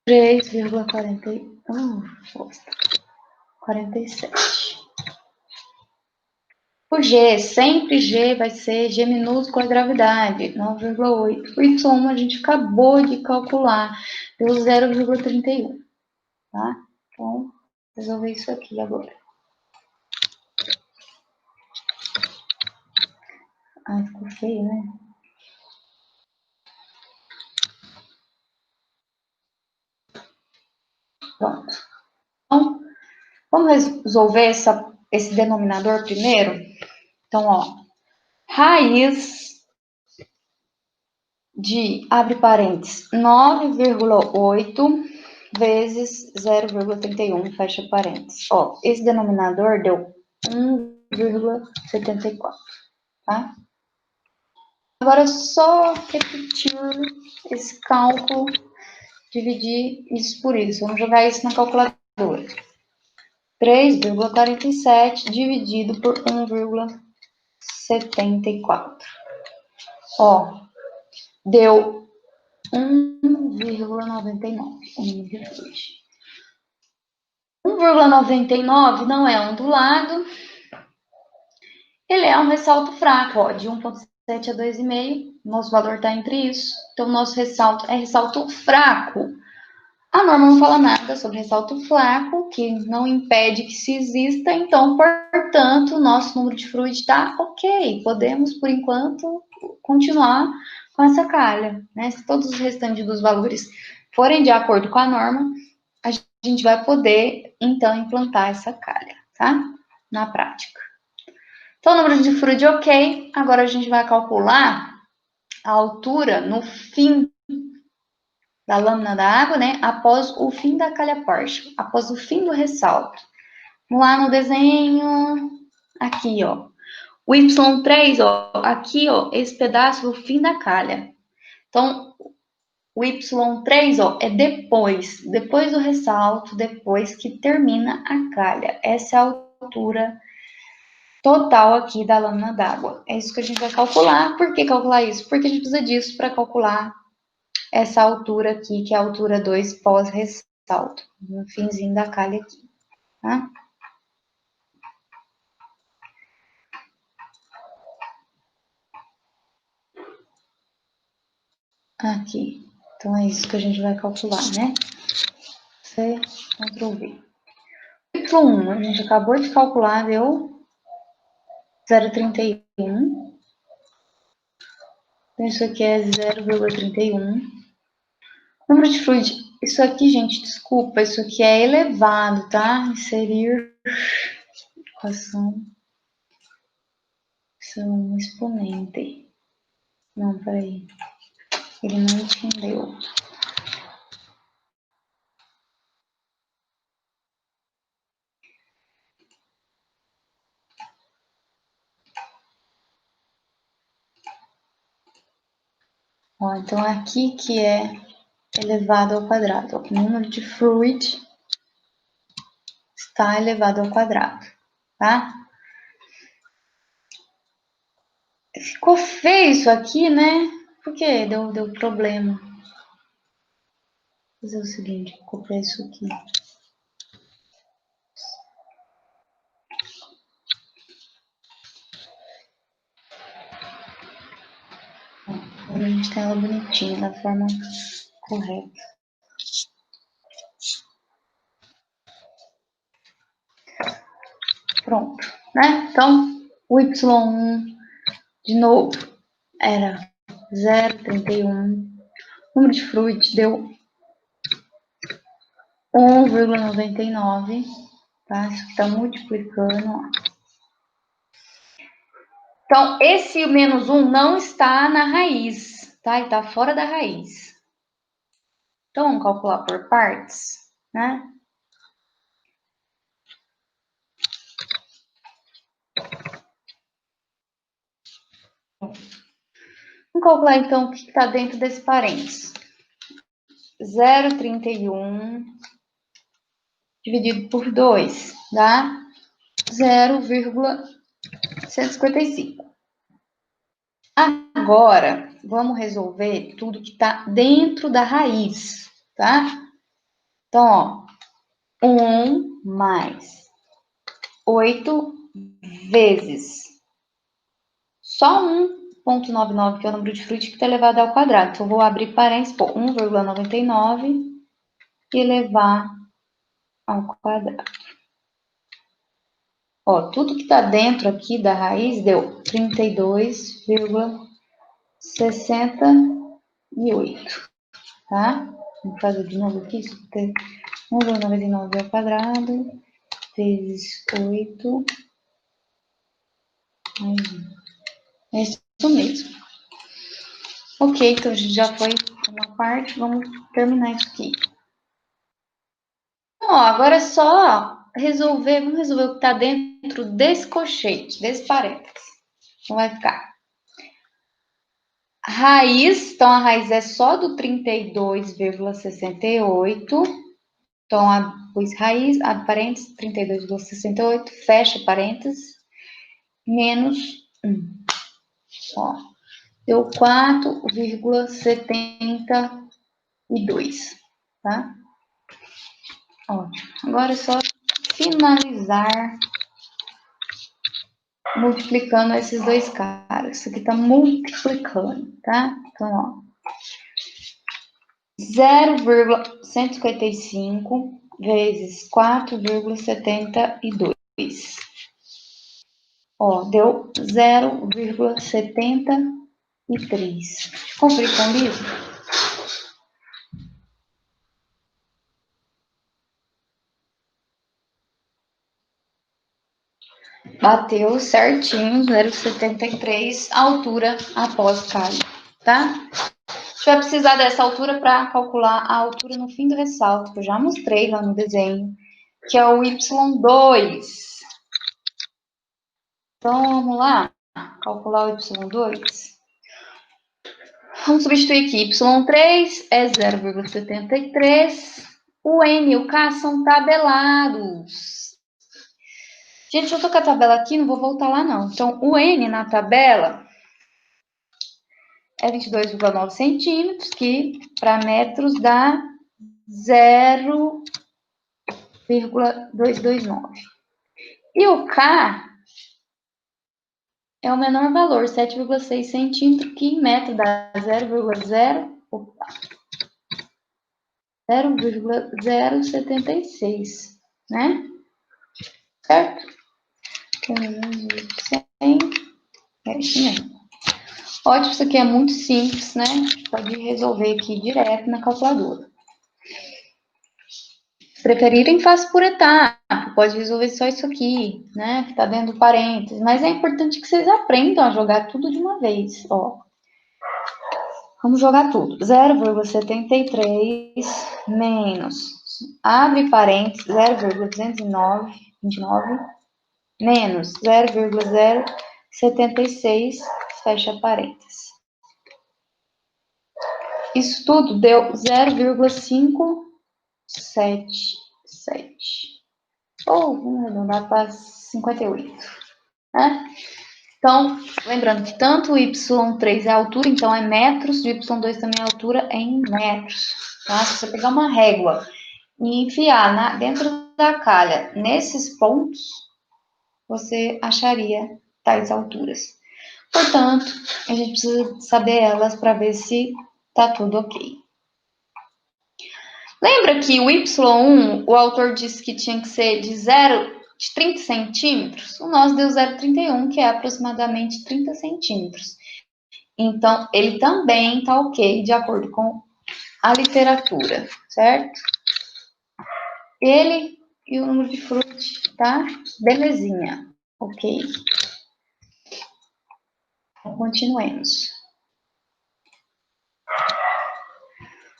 3,47. O G, sempre G vai ser G minúsculo a gravidade, 9,8. O Y1 a gente acabou de calcular, deu 0,31, tá? Então, resolver isso aqui agora. Ah, ficou feio, né? Pronto. Então, vamos resolver esse denominador primeiro? Então, ó, raiz de, abre parênteses, 9,8 vezes 0,31, fecha parênteses. Ó, esse denominador deu 1,74, tá? Agora é só repetir esse cálculo dividir isso por isso. Vamos jogar isso na calculadora. 3,47 dividido por 1,74. Ó, deu 1,99. 1,99 não é ondulado. Ele é um ressalto fraco, ó, de 1,7 a 2,5. Nosso valor está entre isso. Então, nosso ressalto é ressalto fraco. A norma não fala nada sobre ressalto fraco, que não impede que se exista. Então, portanto, o nosso número de Freud está ok. Podemos, por enquanto, continuar com essa calha, né? Se todos os restantes dos valores forem de acordo com a norma, a gente vai poder, então, implantar essa calha, tá? Na prática. Então, o número de Freud ok. Agora, a gente vai calcular a altura no fim da lâmina da água, né? Após o fim da calha partial, após o fim do ressalto. Vamos lá no desenho, aqui, ó. O Y3, ó, aqui, ó, esse pedaço do fim da calha. Então, o Y3, ó, é depois do ressalto, depois que termina a calha. Essa é a altura total aqui da lâmina d'água. É isso que a gente vai calcular. Por que calcular isso? Porque a gente precisa disso para calcular essa altura aqui, que é a altura 2 pós-ressalto, no finzinho da calha aqui, tá? Aqui. Então, é isso que a gente vai calcular, né? C, Ctrl V. Y1, a gente acabou de calcular, deu 0,31. Então, isso aqui é 0,31. Número de Freud, isso aqui, gente, desculpa, isso aqui é elevado, tá? Inserir equação, são exponente. Não, peraí. Ele não entendeu. Ó, então, aqui que é elevado ao quadrado. O número de Freud está elevado ao quadrado, tá? Ficou feio isso aqui, né? Por que deu problema? Vou fazer o seguinte, vou copiar isso aqui. Agora a gente tem ela bonitinha, da forma correta. Pronto, né? Então, o Y1, de novo, era 0,31. O número de Freud deu 1,99, tá? Isso aqui tá multiplicando, ó. Então, esse menos 1 não está na raiz, tá? Ele está fora da raiz. Então, vamos calcular por partes, né? Vamos calcular, então, o que está dentro desse parênteses. 0,31 dividido por 2 dá 0,155. Agora, vamos resolver tudo que está dentro da raiz, tá? Então, ó, 1 mais 8 vezes só 1,99, que é o número de Freud que está elevado ao quadrado. Então, eu vou abrir parênteses, por 1,99 e elevar ao quadrado. Ó, tudo que está dentro aqui da raiz deu 32,68, tá? Vamos fazer de novo aqui, 1,99 ao quadrado, vezes 8, mais 1. É isso mesmo. Ok, então a gente já foi uma parte, vamos terminar isso aqui. Ó, agora é só resolver, vamos resolver o que está dentro desse colchete, desse parênteses. Então vai ficar Raiz, então a raiz é só do 32,68. Então, pus raiz, abre parênteses, 32,68, fecha parênteses, menos 1. Ó, deu 4,72, tá? Ótimo. Agora é só finalizar multiplicando esses dois caras. Isso aqui tá multiplicando, tá? Então, ó, 0,155 vezes 4,72. Ó, deu 0,73. Conferir comigo? Bateu certinho, 0,73 altura após cair, tá? A gente vai precisar dessa altura para calcular a altura no fim do ressalto, que eu já mostrei lá no desenho, que é o Y2. Então, vamos lá, calcular o Y2. Vamos substituir aqui, Y3 é 0,73. O N e o K são tabelados. Gente, eu tô com a tabela aqui, não vou voltar lá não. Então, o N na tabela é 22,9 centímetros, que para metros dá 0,229. E o K é o menor valor, 7,6 centímetros, que em metro dá 0,076, né? Certo? 100, é isso mesmo. Ótimo, isso aqui é muito simples, né? Pode resolver aqui direto na calculadora. Se preferirem, faça por etapa. Pode resolver só isso aqui, né? Que tá dentro do parênteses. Mas é importante que vocês aprendam a jogar tudo de uma vez, ó. Vamos jogar tudo. 0,73 menos, abre parênteses, 0,229 menos 0,076, fecha parênteses. Isso tudo deu 0,577. Ou vamos arredondar para 58, né? Então, lembrando que tanto o Y3 é a altura, então é metros, e o Y2 também é a altura em metros, tá? Se você pegar uma régua e enfiar dentro da calha nesses pontos, você acharia tais alturas. Portanto, a gente precisa saber elas para ver se tá tudo ok. Lembra que o Y1, o autor disse que tinha que ser de 30 centímetros? O nosso deu 0,31, que é aproximadamente 30 centímetros. Então, ele também está ok, de acordo com a literatura, certo? Ele e o número de frutos, tá? Belezinha, ok. Então, continuemos.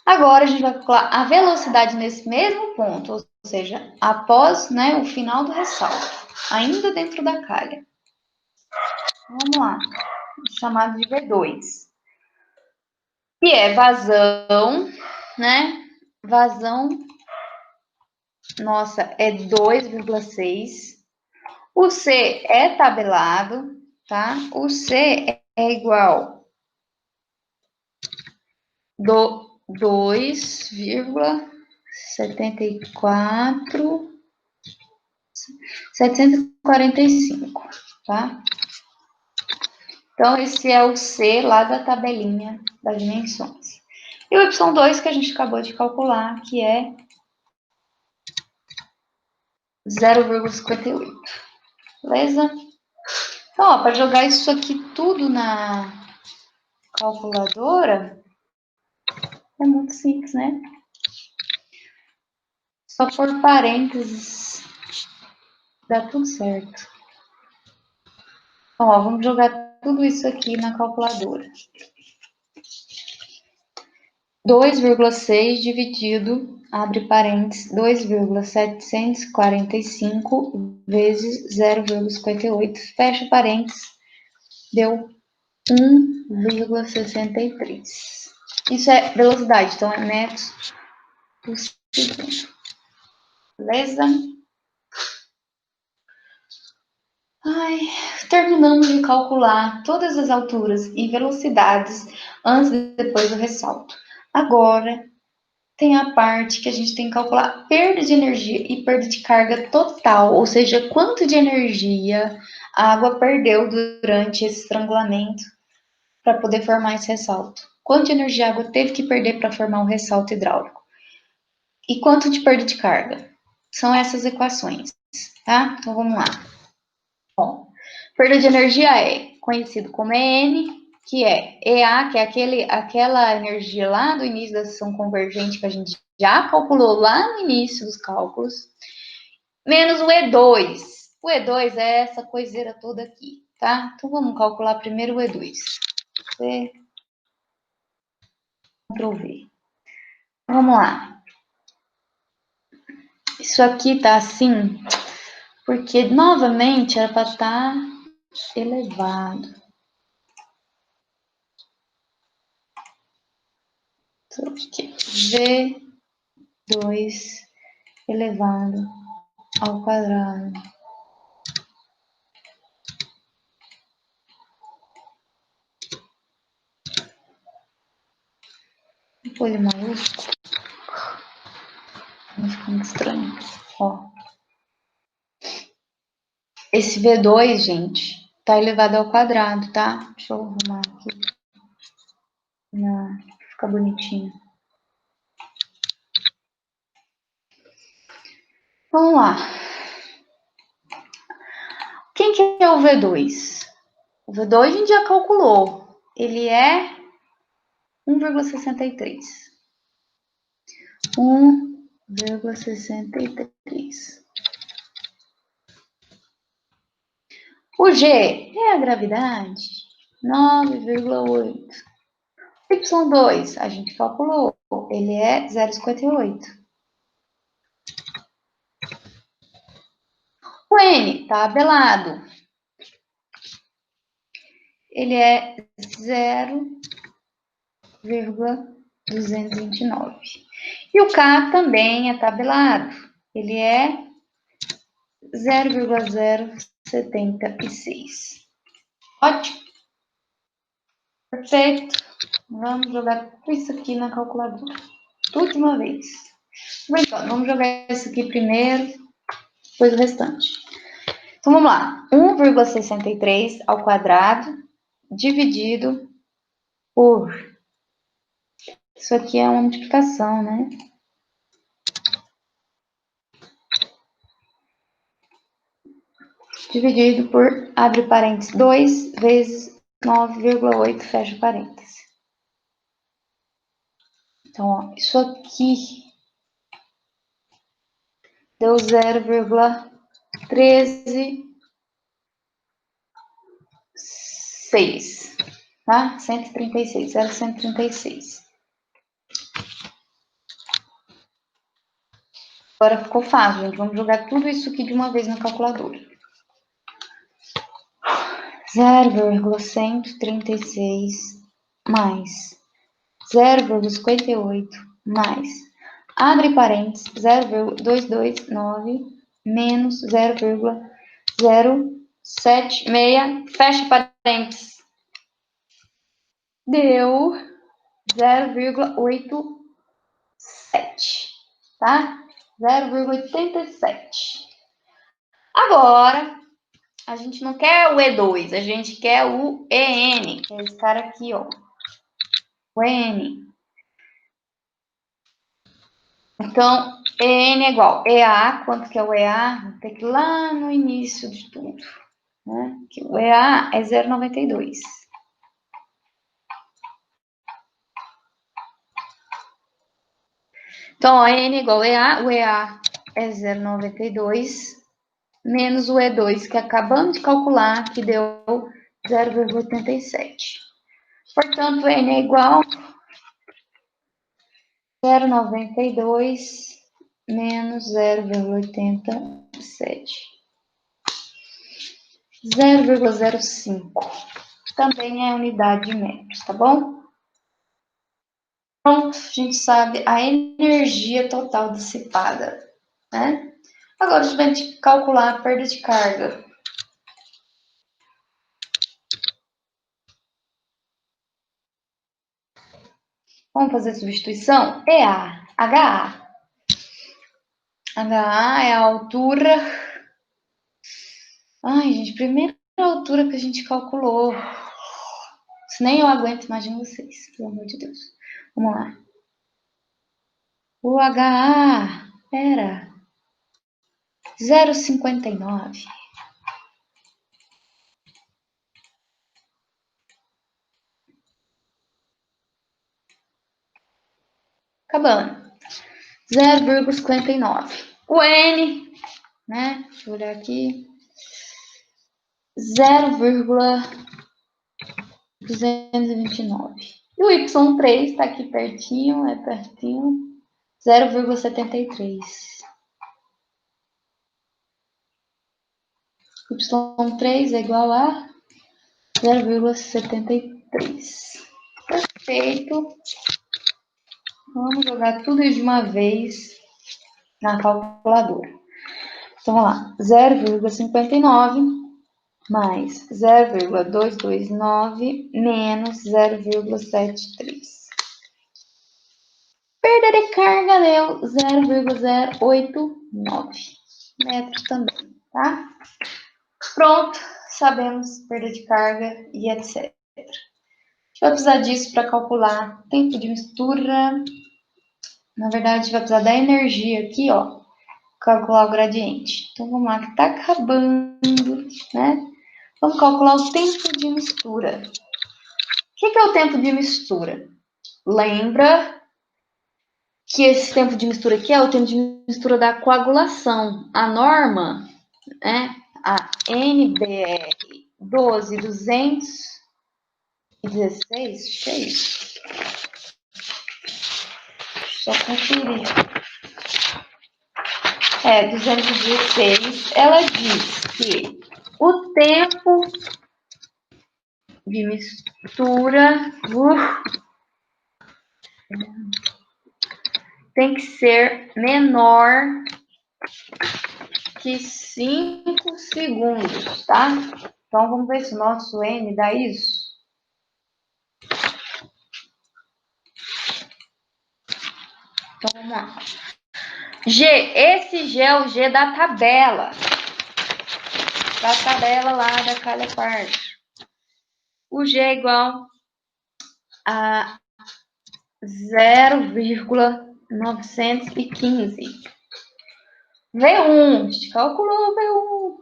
Agora, a gente vai calcular a velocidade nesse mesmo ponto, ou seja, após, né, o final do ressalto, ainda dentro da calha. Vamos lá, chamado de V2. Que é vazão, né? Vazão, nossa, é 2,6. O C é tabelado, tá? O C é igual do 2,74 745, tá? Então, esse é o C lá da tabelinha das dimensões. E o Y2 que a gente acabou de calcular, que é 0,58. Beleza? Então, ó, para jogar isso aqui tudo na calculadora, é muito simples, né? Só por parênteses, dá tudo certo. Ó, vamos jogar tudo isso aqui na calculadora. 2,6 dividido, abre parênteses, 2,745 vezes 0,58, fecha parênteses, deu 1,63. Isso é velocidade, então é metros por segundo. Beleza? Ai, terminamos de calcular todas as alturas e velocidades antes e depois do ressalto. Agora tem a parte que a gente tem que calcular perda de energia e perda de carga total, ou seja, quanto de energia a água perdeu durante esse estrangulamento para poder formar esse ressalto. Quanto de energia a água teve que perder para formar um ressalto hidráulico. E quanto de perda de carga. São essas equações, tá? Então vamos lá. Bom, perda de energia é conhecido como EN, que é EA, que é aquela energia lá do início da seção convergente que a gente já calculou lá no início dos cálculos, menos o E2. O E2 é essa coiseira toda aqui, tá? Então vamos calcular primeiro o E2. Ctrl V. Vamos lá. Isso aqui tá assim, porque novamente era para estar elevado. Então, aqui, V2 elevado ao quadrado. Vou pôr ele maiúsculo. Vai ficando estranho. Ó. Esse V2, gente, tá elevado ao quadrado, tá? Deixa eu arrumar aqui. Fica bonitinho. Vamos lá. Quem que é o V2? O V2 a gente já calculou. Ele é 1,63. 1,63. O G é a gravidade. 9,8. Y2, a gente calculou. Ele é 0,58. O N tabelado. Ele é 0,229. E o K também é tabelado. Ele é 0,076. Ótimo. Perfeito. Vamos jogar tudo isso aqui na calculadora. Tudo de uma vez. Então, vamos jogar isso aqui primeiro, depois o restante. Então, vamos lá. 1,63 ao quadrado dividido por... Isso aqui é uma multiplicação, né? Dividido por, abre parênteses, 2 vezes 9,8, fecha parênteses. Então, ó, isso aqui deu 0,136, tá? 136, 0,136. Agora ficou fácil, gente. Vamos jogar tudo isso aqui de uma vez na calculadora. 0,136 mais 0,58 mais, abre parênteses, 0,229 menos 0,076, fecha parênteses. Deu 0,87, tá? 0,87. Agora, a gente não quer o E2, a gente quer o EN, que é esse cara aqui, ó. O EN. Então, EN é igual EA, quanto que é o EA? Vou ter que ir lá no início de tudo, né? Que o EA é 0,92. Então, ó, EN é igual EA, o EA é 0,92, menos o E2, que acabamos de calcular, que deu 0,87. Portanto, N é igual 0,92 menos 0,87. 0,05. também é unidade de metros, tá bom? Pronto, a gente sabe a energia total dissipada, né? Agora, a gente vai calcular a perda de carga. Vamos fazer substituição? EA, HA. HA é a altura. Ai, gente, primeira altura que a gente calculou. Se nem eu aguento, imagina vocês, pelo amor de Deus. Vamos lá. O HA era 0,59. Acabando. 0,59. O N, né? Deixa eu olhar aqui. 0,229. E o Y3 está aqui pertinho, é pertinho. 0,73. Y3 é igual a 0,73. Perfeito. Vamos jogar tudo de uma vez na calculadora. Então, vamos lá. 0,59 mais 0,229 menos 0,73. Perda de carga deu 0,089 metros também, tá? Pronto, sabemos perda de carga e etc. A gente vai precisar disso para calcular tempo de mistura. Na verdade, a gente vai precisar da energia aqui, ó, calcular o gradiente. Então, vamos lá, que tá acabando, né? Vamos calcular o tempo de mistura. O que é o tempo de mistura? Lembra que esse tempo de mistura aqui é o tempo de mistura da coagulação. A norma, né? A NBR 12216, acho que é isso. Só conferir. 216, ela diz que o tempo de mistura tem que ser menor que 5 segundos, tá? Então, vamos ver se o nosso N dá isso. Então, vamos lá. G, esse G é o G da tabela. Da tabela lá da calha parte. O G é igual a 0,915. V1, a gente calculou o V1.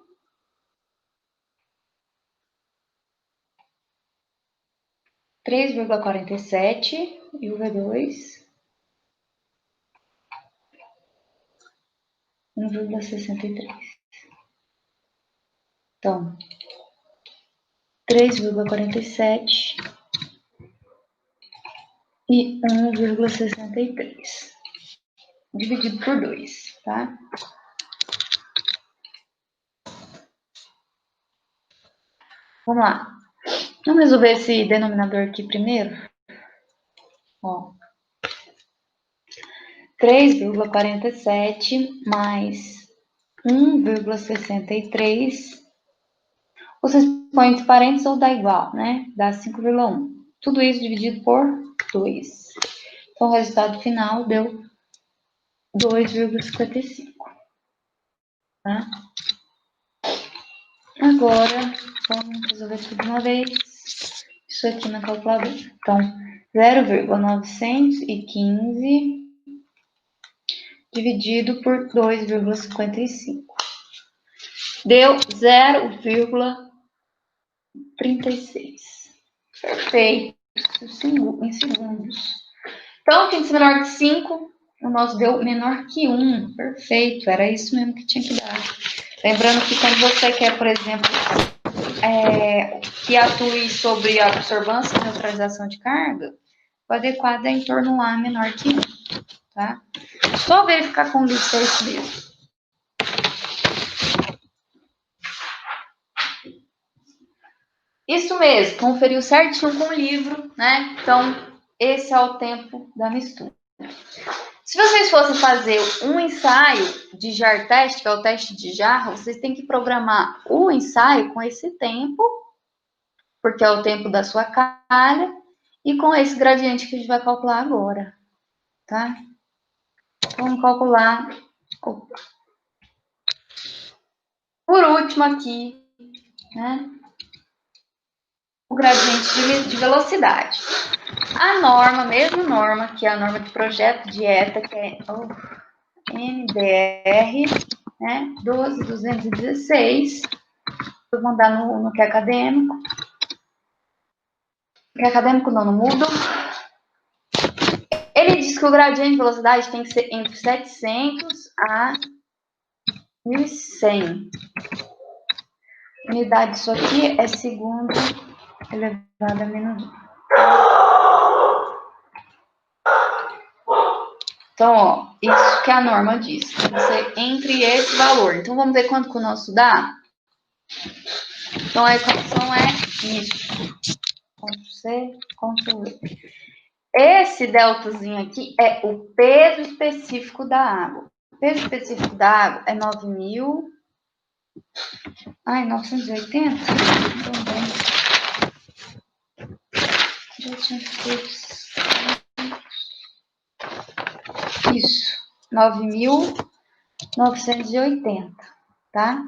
3,47 e o V2 1,63. Então, 3,47 e 1,63 dividido por 2, tá? Vamos lá. Vamos resolver esse denominador aqui primeiro. Ó, 3,47 mais 1,63. Vocês põem entre parênteses ou dá igual, né? Dá 5,1. Tudo isso dividido por 2. Então, o resultado final deu 2,55. Tá? Agora, vamos resolver tudo de uma vez. Isso aqui na calculadora. Então, 0,915 dividido por 2,55. Deu 0,36. Perfeito. Em segundos. Então, tem que ser menor que 5. O nosso deu menor que 1. Perfeito. Era isso mesmo que tinha que dar. Lembrando que quando você quer, por exemplo, que atue sobre a absorvância e neutralização de carga, o adequado é em torno lá menor que 1. Tá? Só verificar com lista isso mesmo. Isso mesmo, conferiu certinho com o livro, né? Então, esse é o tempo da mistura. Se vocês fossem fazer um ensaio de jar test, que é o teste de jarra, vocês têm que programar o ensaio com esse tempo, porque é o tempo da sua calha, e com esse gradiente que a gente vai calcular agora, tá? Vamos calcular. Por último aqui, né? O gradiente de velocidade. A norma, mesma norma, que é a norma de projeto de ETA, que é NBR, né? 12.216. Vou mandar no que é acadêmico. Que é acadêmico não muda. Ele diz que o gradiente de velocidade tem que ser entre 700 a 1.100. Unidade disso aqui é segundo elevado a menos 1. Então, ó, isso que a norma diz. Você entre esse valor. Então, vamos ver quanto que o nosso dá? Então, a equação é isso. Ctrl+C, Ctrl+V. Esse deltazinho aqui é o peso específico da água. O peso específico da água é 9.000. Ai, 980? Também. Já tinha feito. Isso. 9.980, tá?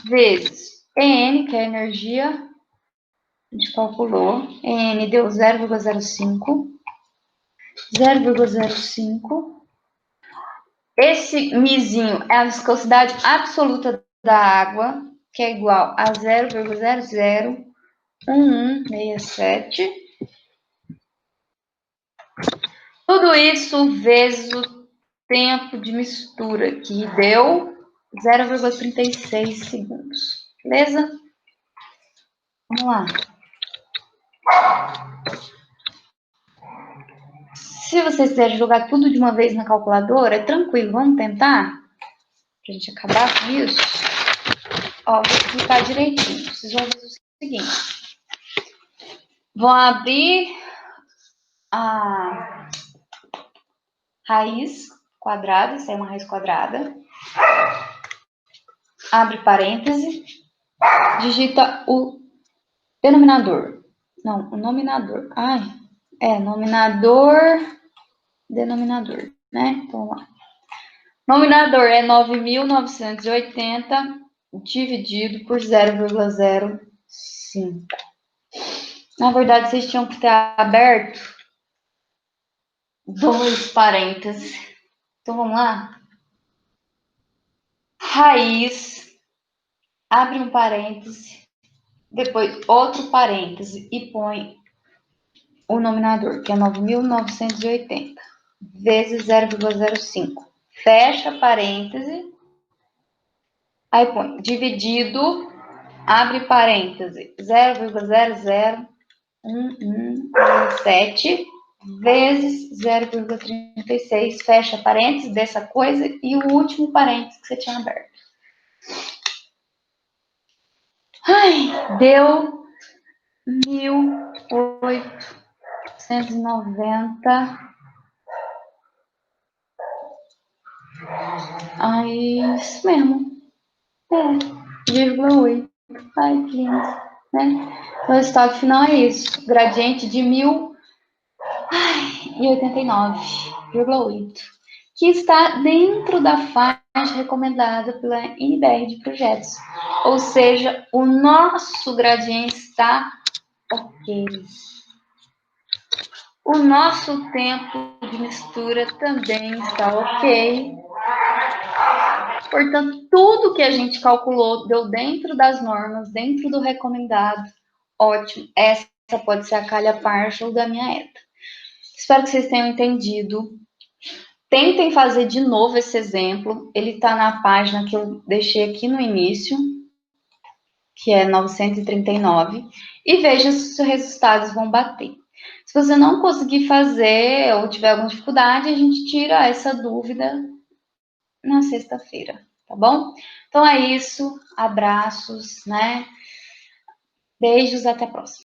Vezes EN, que é a energia, a gente calculou. EN deu 0,05. 0,05. Esse mizinho é a viscosidade absoluta da água, que é igual a 0,001167. Tudo isso vezes o tempo de mistura, que deu 0,36 segundos. Beleza? Vamos lá. Se vocês quiserem jogar tudo de uma vez na calculadora, é tranquilo. Vamos tentar? Pra gente acabar com isso. Ó, vou explicar direitinho. Vocês vão fazer o seguinte. Vão abrir a raiz quadrada, isso é uma raiz quadrada. Abre parêntese. Digita o denominador. Não, o nominador. Ai, nominador, denominador, né? Então, vamos lá. Nominador é 9.980 dividido por 0,05. Na verdade, vocês tinham que ter aberto 2 parênteses. Então, vamos lá. Raiz, abre um parêntese, depois outro parêntese e põe o nominador, que é 9.980, vezes 0,05. Fecha parêntese, aí põe dividido, abre parêntese, 0,001117 vezes 0,36, fecha parêntese dessa coisa e o último parêntese que você tinha aberto. Ai, deu 1.890. Ai, isso mesmo. 0,8. Ai, que lindo, né? O resultado final é isso. Gradiente de 1.089,8. Que está dentro da faixa recomendada pela INBR de projetos. Ou seja, o nosso gradiente está ok. O nosso tempo de mistura também está ok. Portanto, tudo que a gente calculou deu dentro das normas, dentro do recomendado. Ótimo. Essa pode ser a calha partial da minha ETA. Espero que vocês tenham entendido. Tentem fazer de novo esse exemplo. Ele está na página que eu deixei aqui no início, que é 939, e veja se os resultados vão bater. Se você não conseguir fazer ou tiver alguma dificuldade, a gente tira essa dúvida na sexta-feira, tá bom? Então é isso, abraços, né? Beijos, até a próxima.